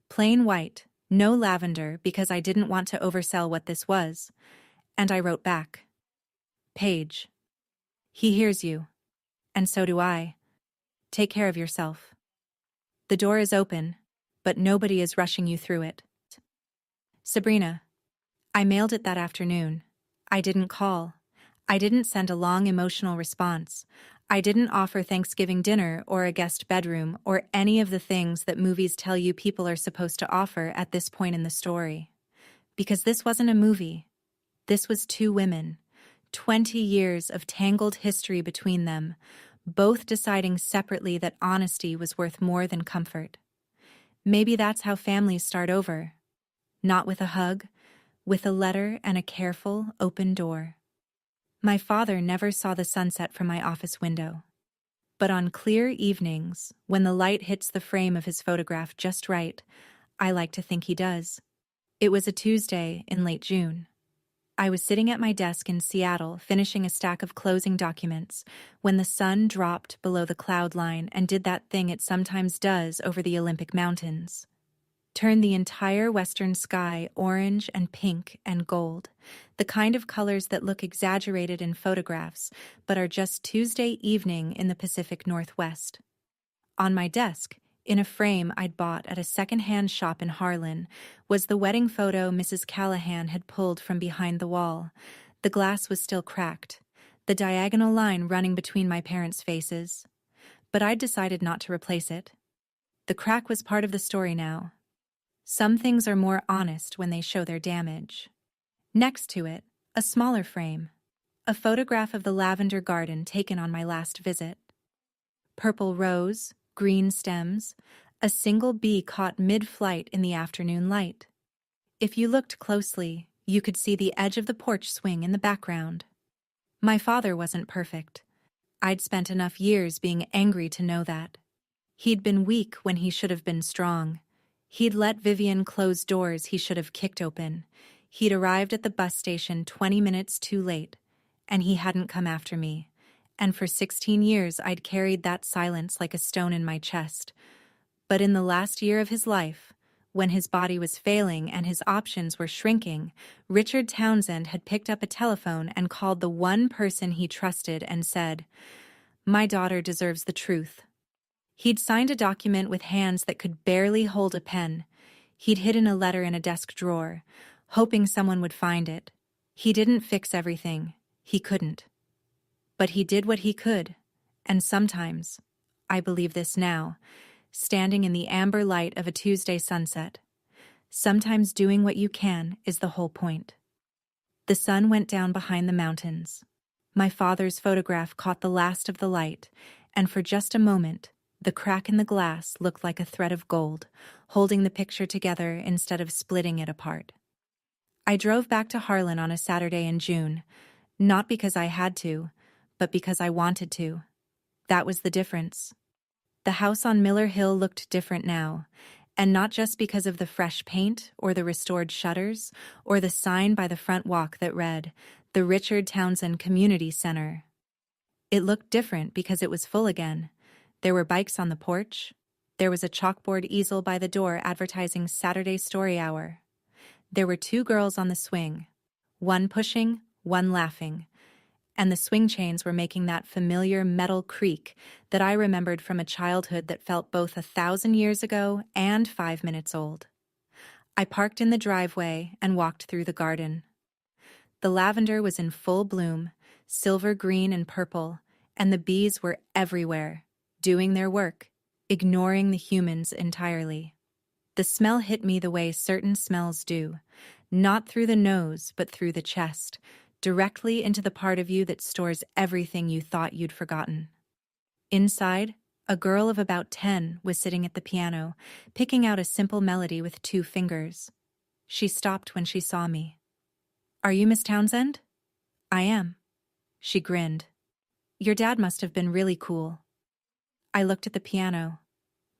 Plain white, No lavender because I didn't want to oversell what this was, and I wrote back. Paige. He hears you. And so do I. Take care of yourself. The door is open, but nobody is rushing you through it. Sabrina. I mailed it that afternoon. I didn't call. I didn't send a long emotional response. I didn't offer Thanksgiving dinner or a guest bedroom or any of the things that movies tell you people are supposed to offer at this point in the story. Because this wasn't a movie. This was two women, 20 years of tangled history between them, both deciding separately that honesty was worth more than comfort. Maybe that's how families start over. Not with a hug, with a letter and a careful, open door. My father never saw the sunset from my office window. But on clear evenings, when the light hits the frame of his photograph just right, I like to think he does. It was a Tuesday in late June. I was sitting at my desk in Seattle finishing a stack of closing documents when the sun dropped below the cloud line and did that thing it sometimes does over the Olympic mountains. Turn the entire western sky orange and pink and gold, the kind of colors that look exaggerated in photographs but are just Tuesday evening in the Pacific Northwest. On my desk, in a frame I'd bought at a second-hand shop in Harlan, was the wedding photo Mrs. Callahan had pulled from behind the wall. The glass was still cracked, the diagonal line running between my parents' faces. But I'd decided not to replace it. The crack was part of the story now. Some things are more honest when they show their damage. Next to it, a smaller frame. A photograph of the lavender garden taken on my last visit. Purple rose, green stems, a single bee caught mid-flight in the afternoon light. If you looked closely, you could see the edge of the porch swing in the background. My father wasn't perfect. I'd spent enough years being angry to know that. He'd been weak when he should have been strong. He'd let Vivian close doors he should have kicked open. He'd arrived at the bus station 20 minutes too late, and he hadn't come after me. And for 16 years I'd carried that silence like a stone in my chest. But in the last year of his life, when his body was failing and his options were shrinking, Richard Townsend had picked up a telephone and called the one person he trusted and said, "My daughter deserves the truth." He'd signed a document with hands that could barely hold a pen. He'd hidden a letter in a desk drawer, hoping someone would find it. He didn't fix everything. He couldn't. But he did what he could, and sometimes, I believe this now, standing in the amber light of a Tuesday sunset, sometimes doing what you can is the whole point. The sun went down behind the mountains. My father's photograph caught the last of the light, and for just a moment, the crack in the glass looked like a thread of gold, holding the picture together instead of splitting it apart. I drove back to Harlan on a Saturday in June, not because I had to, but because I wanted to. That was the difference. The house on Miller Hill looked different now, and not just because of the fresh paint or the restored shutters or the sign by the front walk that read, "The Richard Townsend Community Center." It looked different because it was full again. There were bikes on the porch. There was a chalkboard easel by the door advertising Saturday Story Hour. There were two girls on the swing, one pushing, one laughing, and the swing chains were making that familiar metal creak that I remembered from a childhood that felt both 1,000 years ago and 5 minutes old. I parked in the driveway and walked through the garden. The lavender was in full bloom, silver green and purple, and the bees were everywhere, doing their work, ignoring the humans entirely. The smell hit me the way certain smells do, not through the nose but through the chest, directly into the part of you that stores everything you thought you'd forgotten. Inside, a girl of about 10 was sitting at the piano, picking out a simple melody with 2 fingers. She stopped when she saw me. "Are you Miss Townsend?" "I am." She grinned. "Your dad must have been really cool." I looked at the piano,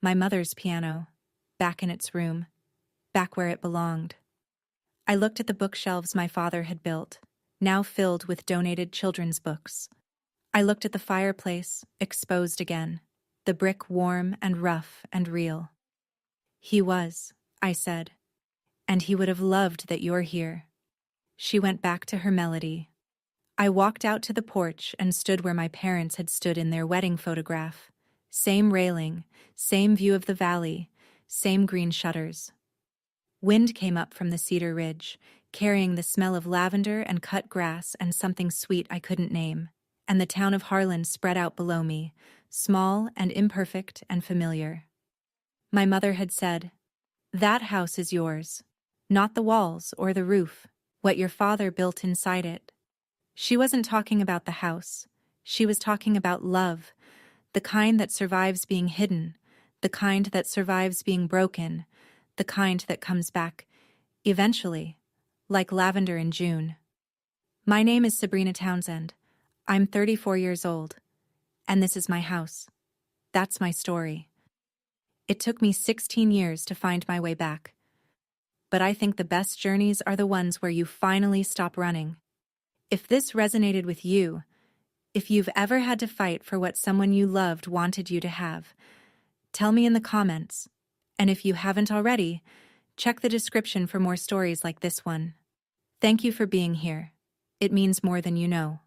my mother's piano, back in its room, back where it belonged. I looked at the bookshelves my father had built, now filled with donated children's books. I looked at the fireplace, exposed again, the brick warm and rough and real. "He was," I said. And he would have loved that you're here. She went back to her melody. I walked out to the porch and stood where my parents had stood in their wedding photograph. Same railing, same view of the valley, same green shutters. Wind came up from the cedar ridge, carrying the smell of lavender and cut grass and something sweet I couldn't name. And the town of Harlan spread out below me, small and imperfect and familiar. My mother had said, "That house is yours, not the walls or the roof, what your father built inside it." She wasn't talking about the house. She was talking about love, the kind that survives being hidden, the kind that survives being broken, the kind that comes back, eventually, like lavender in June. My name is Sabrina Townsend. I'm 34 years old, and this is my house. That's my story. It took me 16 years to find my way back. But I think the best journeys are the ones where you finally stop running. If this resonated with you, if you've ever had to fight for what someone you loved wanted you to have, tell me in the comments. And if you haven't already, check the description for more stories like this one. Thank you for being here. It means more than you know.